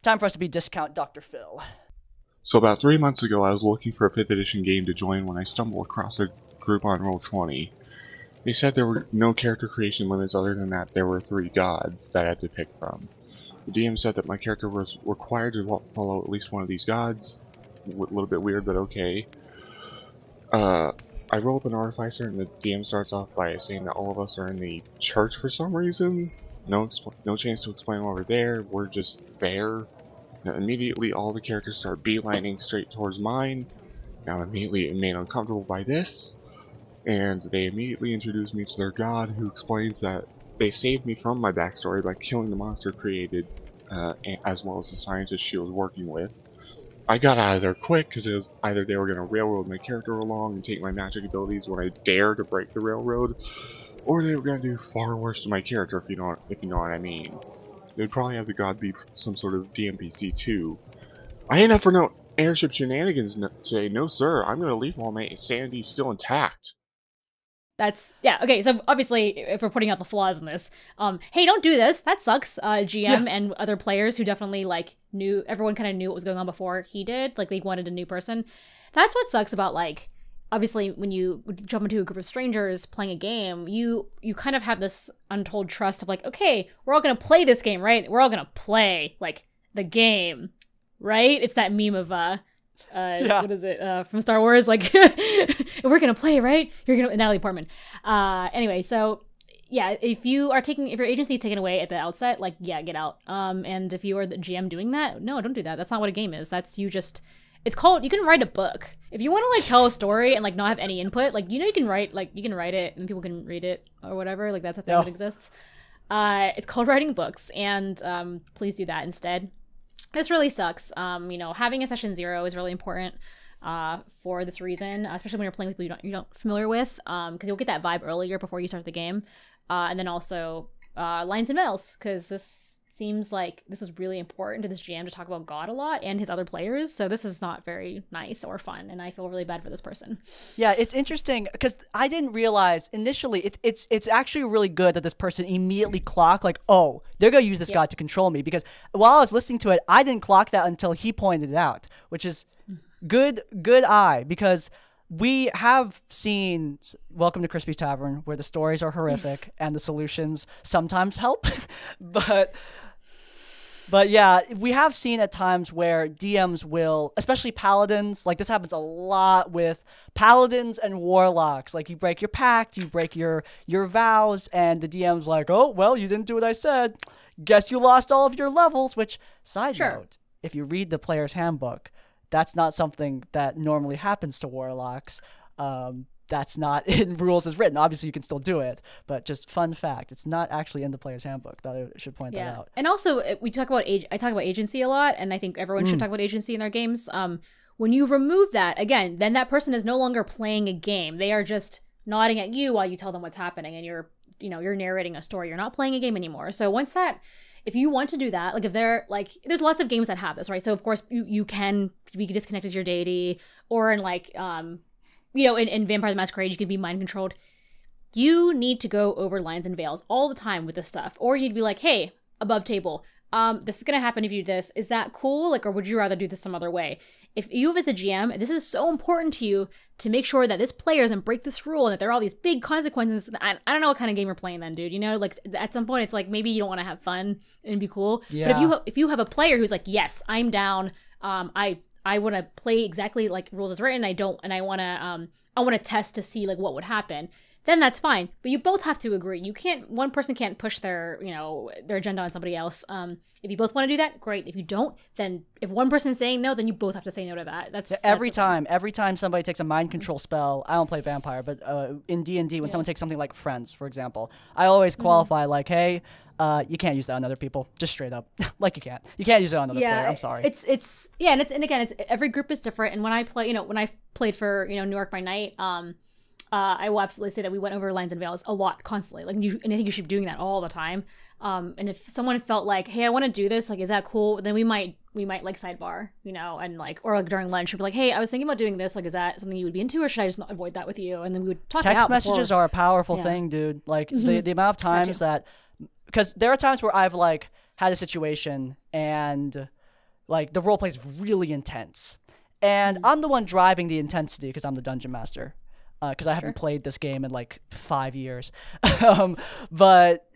Time for us to be Discount Dr. Phil. So about 3 months ago, I was looking for a 5th edition game to join when I stumbled across a group on Roll20. They said there were no character creation limits other than that there were 3 gods that I had to pick from. The DM said that my character was required to follow at least one of these gods. A little bit weird, but okay. I roll up an Artificer, and the DM starts off by saying that all of us are in the church for some reason. No chance to explain why we're there. We're just there. Now, immediately, all the characters start beelining straight towards mine. Now, I'm immediately made uncomfortable by this, and they immediately introduce me to their god, who explains that they saved me from my backstory by killing the monster created, as well as the scientist she was working with. I got out of there quick, because it was either they were going to railroad my character along and take my magic abilities when I dare to break the railroad, or they were going to do far worse to my character, if you know what I mean. They'd probably have the god be some sort of DMPC too. I ain't up for no airship shenanigans today, no sir. I'm gonna leave while my sanity's still intact. Okay, so obviously, if we're putting out the flaws in this, hey, don't do this, that sucks. GM and other players who definitely, like, everyone kind of knew what was going on before he did, like, they wanted a new person. That's what sucks about, like, obviously, when you jump into a group of strangers playing a game, you kind of have this untold trust of like, okay, we're all going to play this game, right? We're all going to play, like, the game, right? It's that meme of, what is it, from Star Wars? Like, we're going to play, right? Natalie Portman. Anyway, so, yeah, if your agency is taken away at the outset, like, yeah, get out. And if you are the GM doing that, no, don't do that. That's not what a game is. That's you just... It's called, you can write a book. If you want to, like, tell a story and, like, not have any input, like, you can write it and people can read it or whatever. Like, that's a thing that exists. It's called writing books, and please do that instead. This really sucks. Having a session 0 is really important for this reason, especially when you're playing with people you're not familiar with, because you'll get that vibe earlier before you start the game. And then also lines and veils, because this seems like this was really important to this GM to talk about God a lot and his other players. So this is not very nice or fun, and I feel really bad for this person. Yeah, it's interesting because I didn't realize initially it's actually really good that this person immediately clocked like, oh, they're gonna use this God to control me, because while I was listening to it, I didn't clock that until he pointed it out, which is good eye, because we have seen Welcome to Crispy's Tavern, where the stories are horrific and the solutions sometimes help, But yeah, we have seen at times where DMs will, especially paladins, like this happens a lot with paladins and warlocks. Like you break your pact, you break your vows, and the DM's like, oh, well, you didn't do what I said. Guess you lost all of your levels, which, side note, if you read the player's handbook, that's not something that normally happens to warlocks. That's not in rules as written. Obviously, you can still do it, but just fun fact, it's not actually in the player's handbook. I should point that out. And also, I talk about agency a lot, and I think everyone should talk about agency in their games. When you remove that, again, then that person is no longer playing a game. They are just nodding at you while you tell them what's happening, and you're narrating a story. You're not playing a game anymore. So once that if you want to do that, like if they're like, there's lots of games that have this, right? So of course you can be disconnected to your deity, or in like in Vampire the Masquerade you can be mind controlled. You need to go over lines and veils all the time with this stuff, or you'd be like, hey, above table, this is gonna happen if you do this. Is that cool? Like, or would you rather do this some other way? If you as a GM, this is so important to you to make sure that this player doesn't break this rule and that there are all these big consequences. I don't know what kind of game you're playing then, dude. Like at some point it's like maybe you don't want to have fun and be cool. Yeah. But if you have a player who's like, yes, I'm down. I want to play exactly like rules as written. I want to test to see like what would happen. Then that's fine. But you both have to agree. One person can't push their agenda on somebody else. If you both want to do that, great. If you don't, then if one person's saying no, then you both have to say no to that. Every time somebody takes a mind control spell, I don't play Vampire, but in D&D, when someone takes something like Friends, for example, I always qualify like, hey, you can't use that on other people, just straight up. Like you can't use it on another player. I'm sorry. And again, every group is different. And when I play, when I played for New York by Night, I will absolutely say that we went over lines and veils a lot, constantly. Like, and I think you should be doing that all the time. And if someone felt like, hey, I want to do this, like, is that cool? Then we might like sidebar, and like, or like during lunch, we'd be like, hey, I was thinking about doing this. Like, is that something you would be into, or should I just not avoid that with you? And then we would talk. Text messages are a powerful thing, dude. Like the amount of times that, because there are times where I've like had a situation and like the role play is really intense, and I'm the one driving the intensity because I'm the dungeon master. Because I haven't played this game in like 5 years. But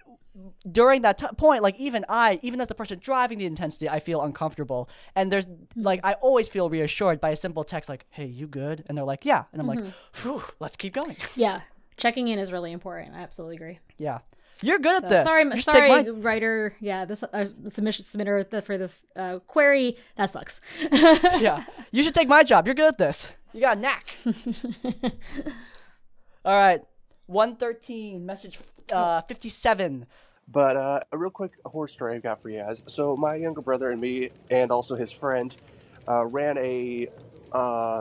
during that point, like even as the person driving the intensity, I feel uncomfortable. And there's like, I always feel reassured by a simple text like, hey, you good? And they're like, yeah. And I'm like, phew, let's keep going. Yeah. Checking in is really important. I absolutely agree. Yeah. You're good at this. Sorry, writer. Yeah, this submitter for this query. That sucks. Yeah. You should take my job. You're good at this. You got a knack. All right. 113, message 57. But a real quick horror story I've got for you guys. So my younger brother and me, and also his friend, ran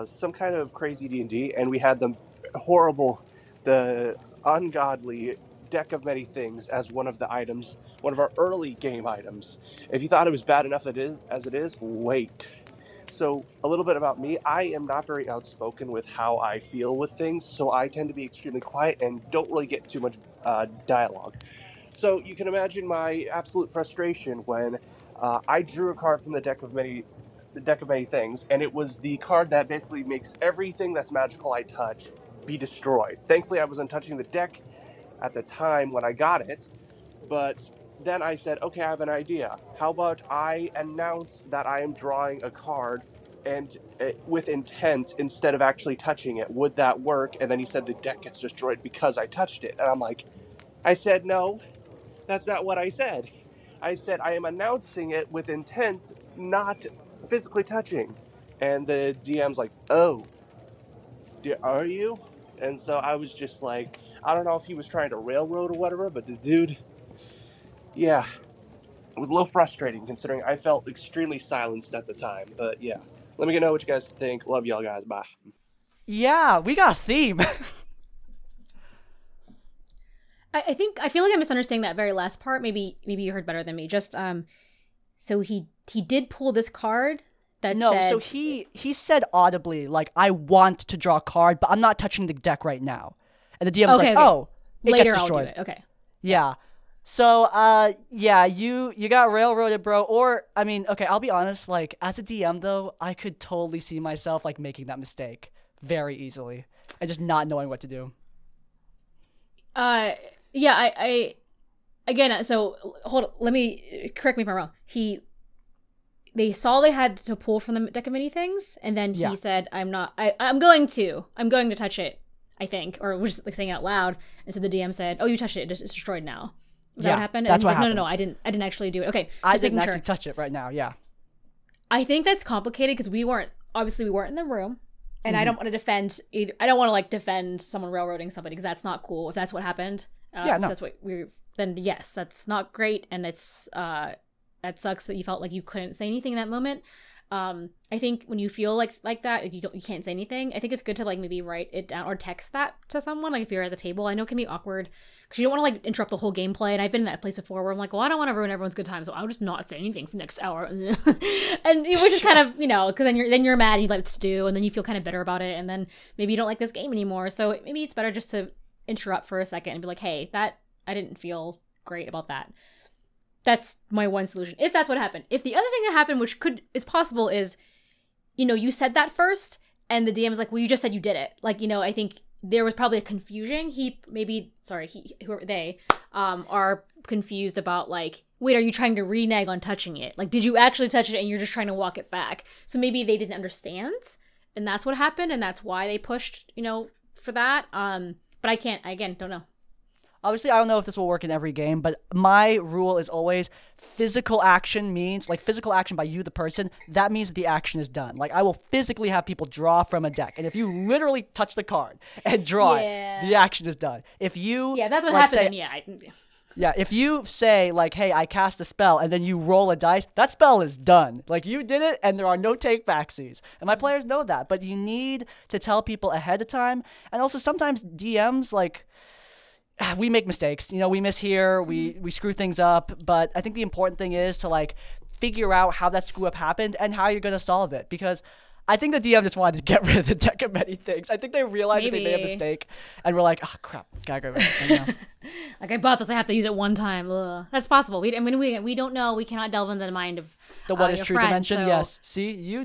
some kind of crazy D&D, and we had the ungodly deck of many things as one of the items, one of our early game items. If you thought it was bad enough as it is, wait. So a little bit about me. I am not very outspoken with how I feel with things, so I tend to be extremely quiet and don't really get too much dialogue. So you can imagine my absolute frustration when I drew a card from the deck of many things, and it was the card that basically makes everything that's magical I touch be destroyed. Thankfully, I wasn't touching the deck at the time when I got it, but then I said, okay, I have an idea. How about I announce that I am drawing a card and with intent instead of actually touching it? Would that work? And then he said the deck gets destroyed because I touched it. And I'm like, I said, no, that's not what I said. I said I am announcing it with intent, not physically touching. And the DM's like, oh, are you? And so I was just like, I don't know if he was trying to railroad or whatever, but the dude, yeah, it was a little frustrating considering I felt extremely silenced at the time. But yeah, let me know what you guys think. Love y'all guys. Bye. Yeah, we got a theme. I feel like I'm misunderstanding that very last part. Maybe you heard better than me. Just so he did pull this card that said, so he said audibly like, I want to draw a card, but I'm not touching the deck right now. And the DM was like, oh, it later gets destroyed. I'll do it. Okay. Yeah. So, yeah, you got railroaded, bro. Or, I mean, okay, I'll be honest, like, as a DM, though, I could totally see myself, like, making that mistake very easily and just not knowing what to do. Yeah, I again, so, hold on, correct me if I'm wrong. They saw they had to pull from the deck of many things, and then he said, I'm going to touch it, I think, or was just like saying it out loud, and so the DM said, oh, you touched it, it's destroyed now. Is that what happened? That's what happened. No, I didn't actually do it. Okay, I didn't actually touch it right now. Yeah, I think that's complicated because we weren't in the room, and I don't want to defend either. I don't want to like defend someone railroading somebody because that's not cool. If that's what happened, no. If that's what then yes, that's not great, and it's that sucks that you felt like you couldn't say anything in that moment. I think when you feel like that, you can't say anything. I think it's good to like maybe write it down or text that to someone. Like if you're at the table, I know it can be awkward because you don't want to like interrupt the whole gameplay. And I've been in that place before where I'm like, well, I don't want to ruin everyone's good time, so I'll just not say anything for the next hour. And which is kind of, because then you're mad and you let it stew, and then you feel kind of bitter about it, and then maybe you don't like this game anymore. So maybe it's better just to interrupt for a second and be like, hey, that I didn't feel great about that. That's my one solution. If that's what happened. If the other thing that happened, which is possible, is, you said that first, and the DM is like, well, you just said you did it. Like, I think there was probably a confusion. They are confused about like, wait, are you trying to renege on touching it? Like, did you actually touch it and you're just trying to walk it back? So maybe they didn't understand, and that's what happened, and that's why they pushed, for that. But I don't know. Obviously, I don't know if this will work in every game, but my rule is always physical action means, like physical action by you, the person, that means that the action is done. Like I will physically have people draw from a deck. And if you literally touch the card and draw it, the action is done. If you... Yeah, that's what like, happened. Yeah, if you say like, hey, I cast a spell, and then you roll a dice, that spell is done. Like you did it, and there are no take backsies. And my players know that, but you need to tell people ahead of time. And also sometimes DMs, like... we make mistakes, we miss here, we screw things up, but I think the important thing is to like figure out how that screw up happened and how you're going to solve it, because I think the DM just wanted to get rid of the deck of many things. I think they realized that they made a mistake and we're like, oh crap, gotta get rid of it. Like I bought this, I have to use it one time. Ugh. That's possible. We don't know. We cannot delve into the mind of the what is true friend, dimension. so, yes. See, you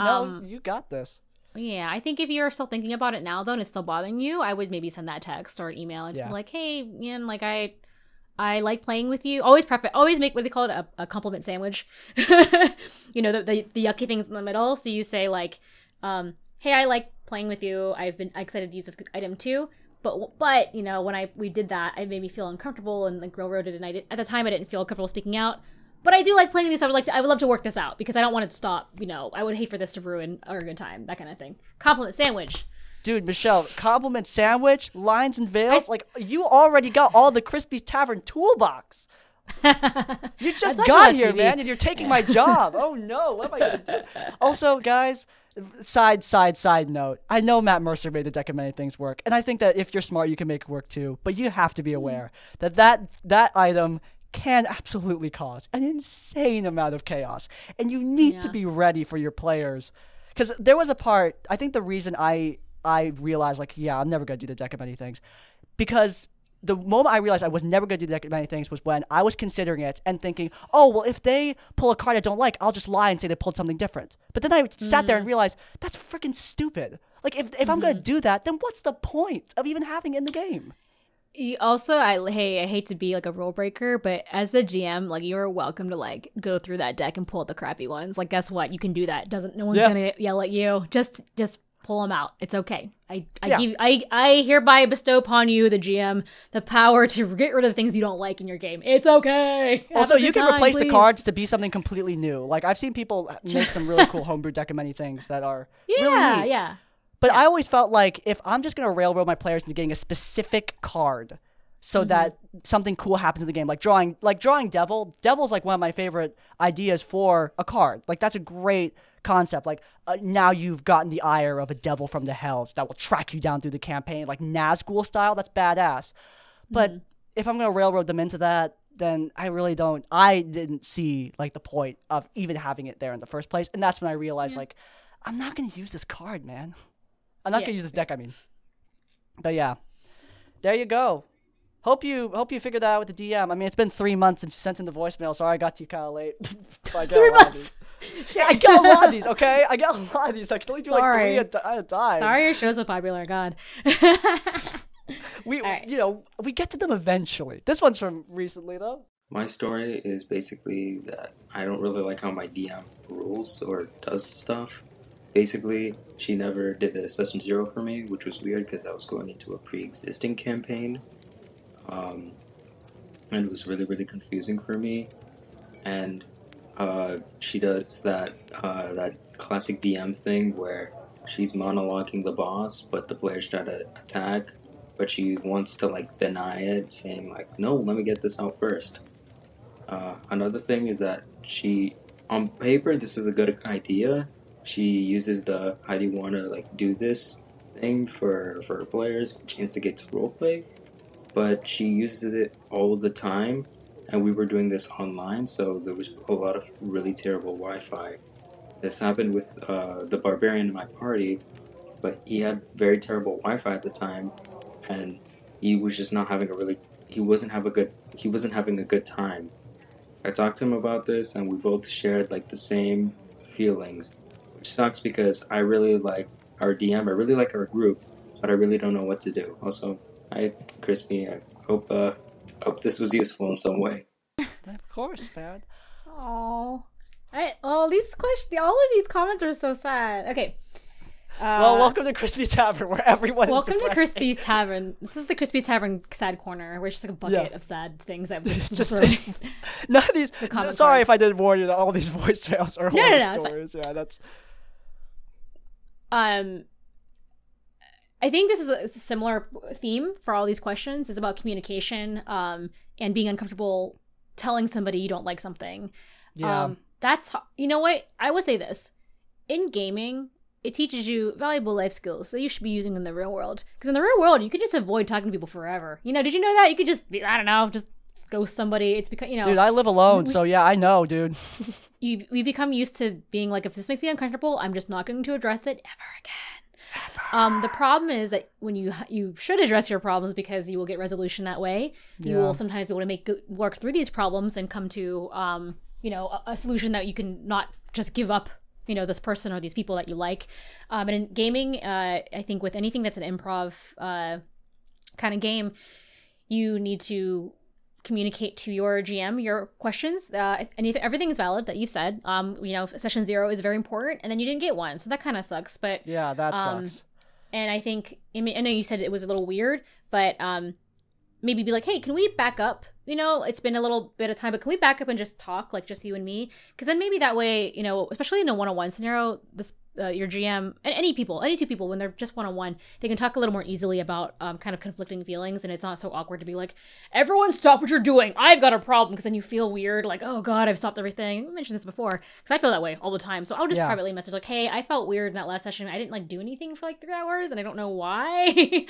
got this. Yeah, I think if you're still thinking about it now, though, and it's still bothering you, I would maybe send that text or email and just be like, hey, Ian, like I like playing with you. Always make, what do they call it, a compliment sandwich. The yucky things in the middle. So you say like, hey, I like playing with you. I've been excited to use this item too. But when we did that, it made me feel uncomfortable and like railroaded, and at the time I didn't feel comfortable speaking out. But I do like playing these. I would love to work this out because I don't want it to stop. I would hate for this to ruin our good time. That kind of thing. Compliment sandwich. Dude, Michelle, compliment sandwich, lines and veils. Like you already got all the Crispy's Tavern toolbox. You just got here, man, and you're taking my job. Oh no, what am I gonna do? Also, guys, side note. I know Matt Mercer made the deck of many things work, and I think that if you're smart, you can make it work too. But you have to be aware that item can absolutely cause an insane amount of chaos, and you need to be ready for your players. Because there was a part, I think the reason I realized like, yeah, I'm never gonna do the deck of many things, because the moment I realized I was never gonna do the deck of many things was when I was considering it and thinking, oh well, if they pull a card I don't like, I'll just lie and say they pulled something different. But then I sat there and realized that's freaking stupid. Like if I'm gonna do that, then what's the point of even having it in the game? Also, I hate to be like a rule breaker, but as the GM, like you're welcome to like go through that deck and pull the crappy ones. Like, guess what? You can do that. No one's gonna yell at you. Just pull them out. It's okay. I hereby bestow upon you, the GM, the power to get rid of the things you don't like in your game. It's okay. Also, you can replace the cards to be something completely new. Like I've seen people make some really cool homebrew deck of many things that are really neat. Yeah. But I always felt like if I'm just going to railroad my players into getting a specific card so that something cool happens in the game, like drawing Devil's like one of my favorite ideas for a card. Like that's a great concept. Like now you've gotten the ire of a devil from the hells that will track you down through the campaign, like Nazgul style. That's badass. But if I'm going to railroad them into that, then I didn't see like the point of even having it there in the first place. And that's when I realized like, I'm not going to use this card, man. I'm not gonna use this deck, I mean. But yeah, there you go. Hope you figured that out with the DM. I mean, it's been 3 months since you sent in the voicemail. Sorry, I got to you kind of late. 3 months. Yeah, I got a lot of these. Okay, I got a lot of these. I can only do like 3 at a time. Sorry, your show's so popular. God. We get to them eventually. This one's from recently though. My story is basically that I don't really like how my DM rules or does stuff. Basically, she never did a session 0 for me, which was weird because I was going into a pre-existing campaign. And it was really, really confusing for me. And she does that classic DM thing where she's monologuing the boss, but the players try to attack, but she wants to like deny it, saying like, no, let me get this out first. Another thing is that on paper, this is a good idea. she uses the "how do you want to like do this" thing for her players, which instigates roleplay. But she uses it all the time, and we were doing this online, so there was a lot of really terrible Wi-Fi. This happened with the barbarian in my party, but he had very terrible Wi-Fi at the time, and he was just not having a really he wasn't having a good time. I talked to him about this, and we both shared like the same feelings, which sucks because I really like our DM, I really like our group, but I really don't know what to do. Also, hi Crispy, I hope this was useful in some way. Of course, man. Oh, all these questions, all of these comments are so sad. Okay. Well, welcome to Crispy's Tavern, where everyone welcome is to Crispy's Tavern. This is the Crispy's Tavern sad corner, where it's just like a bucket of sad things that we've just none of these. Sorry if I didn't warn you that all these voicemails are horror stories. Yeah, that's. I think this is a similar theme for all these questions. Is about communication, and being uncomfortable telling somebody you don't like something. Yeah. That's, you know what? I would say this. In gaming, it teaches you valuable life skills that you should be using in the real world. Because in the real world, you could just avoid talking to people forever. You know, did you know that? You could just, I don't know, just ghost somebody. It's because, you know. Dude, I live alone, so yeah, I know, dude. We've become used to being like, if this makes me uncomfortable, I'm just not going to address it ever again. The problem is that when you should address your problems because you will get resolution that way. You will sometimes be able to work through these problems and come to, you know, a solution that you can not just give up, you know, this person or these people that you like. And in gaming, I think with anything that's an improv kind of game, you need to communicate to your GM your questions. Everything is valid that you've said. You know, session 0 is very important, and then you didn't get one, so that kind of sucks. But yeah, that sucks. And I think, I know you said it was a little weird, but maybe be like, hey, can we back up? You know, it's been a little bit of time, but can we back up and just talk, like just you and me? Because then maybe that way, you know, especially in a one-on-one scenario, this your GM and any two people, when they're just one-on-one, they can talk a little more easily about kind of conflicting feelings, and it's not so awkward to be like, everyone stop what you're doing, I've got a problem, because then you feel weird, like, oh god, I've stopped everything. I mentioned this before, because I feel that way all the time. So I'll just privately message like, hey, I felt weird in that last session, I didn't like do anything for like 3 hours, and I don't know why.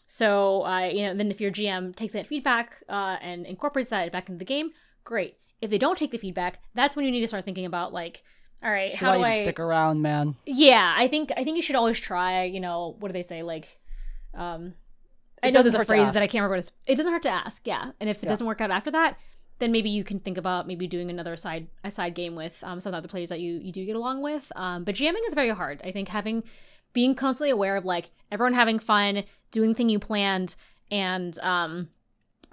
So, you know, then if your GM takes that feedback and incorporates that back into the game, great. If they don't take the feedback, that's when you need to start thinking about, like, all right, how do I stick around, man? Yeah, I think you should always try, you know, what do they say? Like, I know there's a phrase that I can't remember what it's. It doesn't hurt to ask, yeah. And if it doesn't work out after that, then maybe you can think about maybe doing a side game with some of the other players that you do get along with. But GMing is very hard. I think being constantly aware of like everyone having fun, doing the thing you planned, and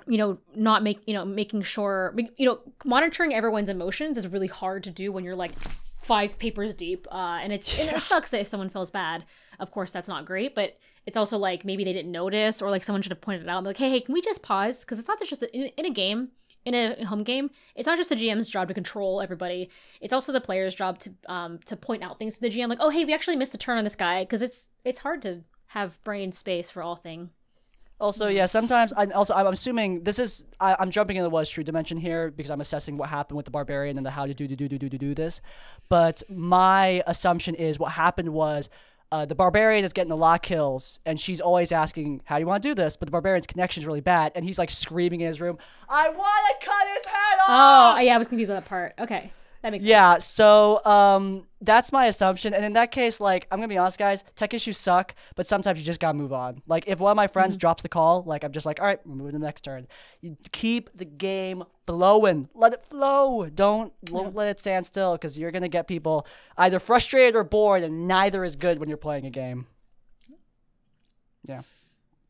you know, not making sure, you know, monitoring everyone's emotions is really hard to do when you're like 5 papers deep, and it sucks that if someone feels bad. Of course, that's not great, but it's also like maybe they didn't notice, or like someone should have pointed it out and be like, hey, can we just pause? Because it's not just in a game. In a home game, it's not just the GM's job to control everybody. It's also the player's job to point out things to the GM, like, oh, hey, we actually missed a turn on this guy, because it's hard to have brain space for all thing. Also, yeah, sometimes I'm assuming this is I'm jumping into the was true dimension here because I'm assessing what happened with the barbarian and the how to do this. But my assumption is what happened was the barbarian is getting a lot of kills, and she's always asking, how do you want to do this? But the barbarian's connection is really bad, and he's like screaming in his room, I want to cut his head off! Oh, yeah, I was confused with that part. Okay. That makes sense. So that's my assumption. And in that case, like, I'm going to be honest, guys, tech issues suck, but sometimes you just got to move on. Like, if one of my friends drops the call, like, I'm just like, all right, we're moving to the next turn. You keep the game flowing. Let it flow. Don't let it stand still, because you're going to get people either frustrated or bored, and neither is good when you're playing a game. Yeah.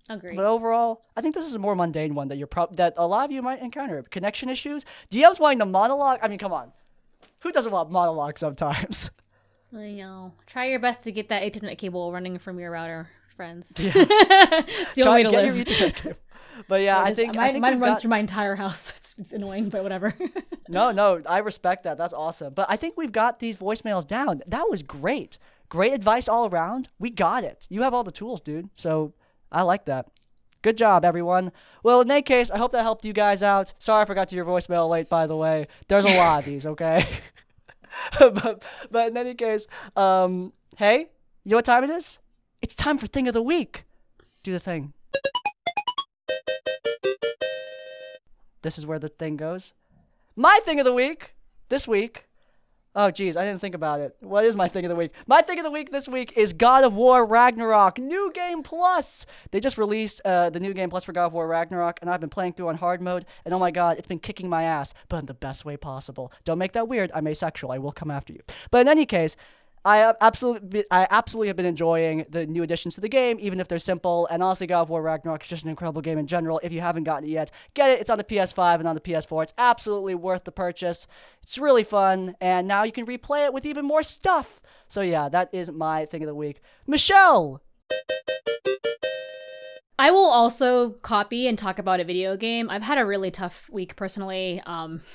Agreed. But overall, I think this is a more mundane one that a lot of you might encounter. Connection issues. DMs wanting to monologue. I mean, come on. Who doesn't want monologue sometimes? I know. Try your best to get that Ethernet cable running from your router, friends. Yeah. It's the only way to live. But yeah, I think mine runs through my entire house. It's annoying, but whatever. No, I respect that. That's awesome. But I think we've got these voicemails down. That was great. Great advice all around. We got it. You have all the tools, dude. So I like that. Good job, everyone. Well, in any case, I hope that helped you guys out. Sorry I forgot to your voicemail late, by the way. There's a lot of these, okay? but in any case, hey, you know what time it is? It's time for Thing of the Week. Do the thing. This is where the thing goes. My Thing of the Week this week. Oh, geez, I didn't think about it. What is my Thing of the Week? My Thing of the Week this week is God of War Ragnarok New Game Plus. They just released the New Game Plus for God of War Ragnarok, and I've been playing through on hard mode, and oh my god, it's been kicking my ass, but in the best way possible. Don't make that weird. I'm asexual. I will come after you. But in any case, I absolutely have been enjoying the new additions to the game, even if they're simple. And honestly, God of War Ragnarok is just an incredible game in general. If you haven't gotten it yet, get it. It's on the PS5 and on the PS4. It's absolutely worth the purchase. It's really fun, and now you can replay it with even more stuff. So yeah, that is my Thing of the Week. Michelle! I will also copy and talk about a video game. I've had a really tough week personally,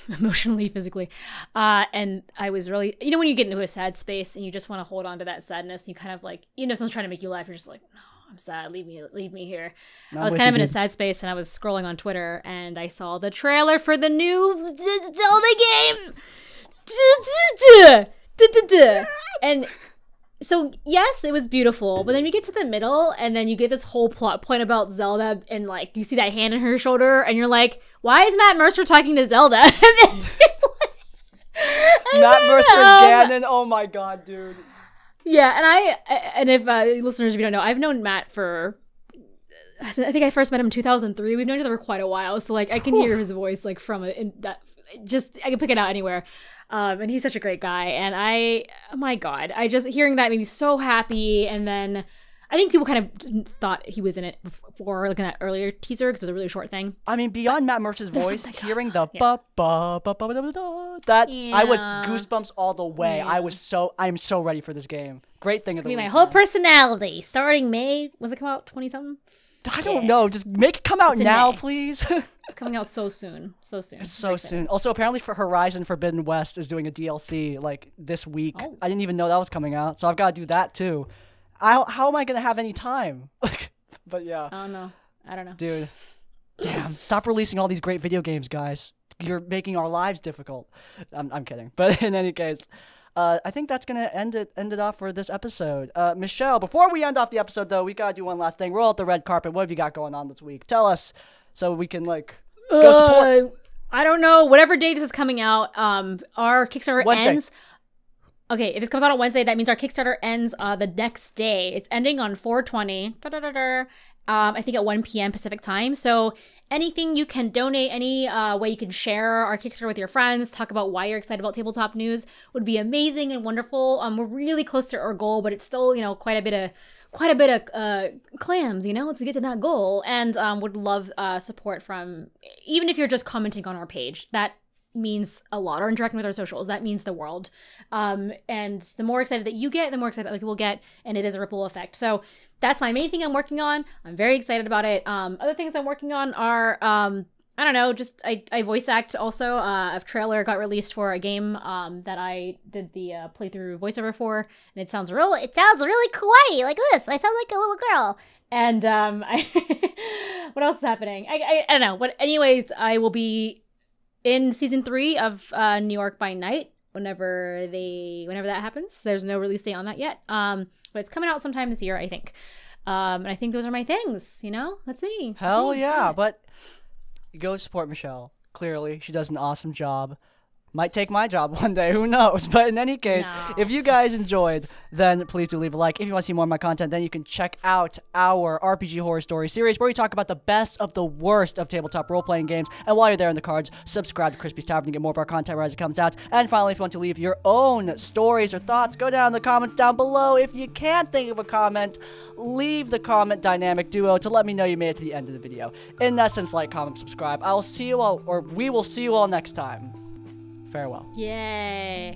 emotionally, physically. And I was really, when you get into a sad space and you just want to hold on to that sadness, and you kind of like, someone's trying to make you laugh, you're just like, no, I'm sad, leave me here. I was kind of in a sad space, and I was scrolling on Twitter, and I saw the trailer for the new Zelda game! And so, yes, it was beautiful, but then you get to the middle, and then you get this whole plot point about Zelda, and, like, you see that hand in her shoulder, and you're like, why is Matt Mercer talking to Zelda? Matt Mercer is Ganon? Oh my god, dude. Yeah, and if listeners, if you don't know, I've known Matt for, I think I first met him in 2003. We've known each other for quite a while, so, like, I can hear his voice, like, from that, just, I can pick it out anywhere. And he's such a great guy, and oh my god, hearing that made me so happy. And then I think people kind of thought he was in it before looking at that earlier teaser, because it was a really short thing. I mean, beyond Matt Mercer's voice, hearing the that, I was goosebumps all the way. Yeah. I'm so ready for this game. Great Thing of the Week. My whole personality, starting May, was it come out 20-something? I don't know. Just make it come out now, please. It's coming out so soon. It's so soon. Also, apparently for Horizon Forbidden West is doing a DLC like this week. Oh. I didn't even know that was coming out, so I've got to do that too. How am I gonna have any time? But yeah. I don't know. Dude, damn! Stop releasing all these great video games, guys. You're making our lives difficult. I'm kidding. But in any case. I think that's going to end it off for this episode. Michelle, before we end off the episode, though, we got to do one last thing. Roll out the red carpet. What have you got going on this week? Tell us so we can, go support. I don't know. Whatever day this is coming out, our Kickstarter ends. Okay, if this comes out on Wednesday, that means our Kickstarter ends the next day. It's ending on 4/20. I think at 1 p.m. Pacific time. So anything you can donate, any way you can share our Kickstarter with your friends, talk about why you're excited about tabletop news would be amazing and wonderful. We're really close to our goal, but it's still, quite a bit of clams, to get to that goal. And would love support from, even if you're just commenting on our page. That means a lot, or interacting with our socials. That means the world. And the more excited that you get, the more excited other people get, and it is a ripple effect. So that's my main thing I'm working on. I'm very excited about it. Other things I'm working on are, I don't know, just I voice act also. A trailer got released for a game that I did the playthrough voiceover for, and it sounds really kawaii, like this. I sound like a little girl. And what else is happening? I don't know. But anyways, I will be in season 3 of New York by Night whenever that happens. There's no release date on that yet. But it's coming out sometime this year, I think. And I think those are my things, Let's see. Hell yeah. But go support Michelle. Clearly, she does an awesome job. Might take my job one day, who knows? But in any case, if you guys enjoyed, then please do leave a like. If you want to see more of my content, then you can check out our RPG Horror Story series, where we talk about the best of the worst of tabletop role-playing games. And while you're there in the cards, subscribe to Crispy's Tavern to get more of our content right as it comes out. And finally, if you want to leave your own stories or thoughts, go down in the comments down below. If you can't think of a comment, leave the comment dynamic duo to let me know you made it to the end of the video. In essence, like, comment, subscribe. I will see you all, or we will see you all next time. Farewell. Yay.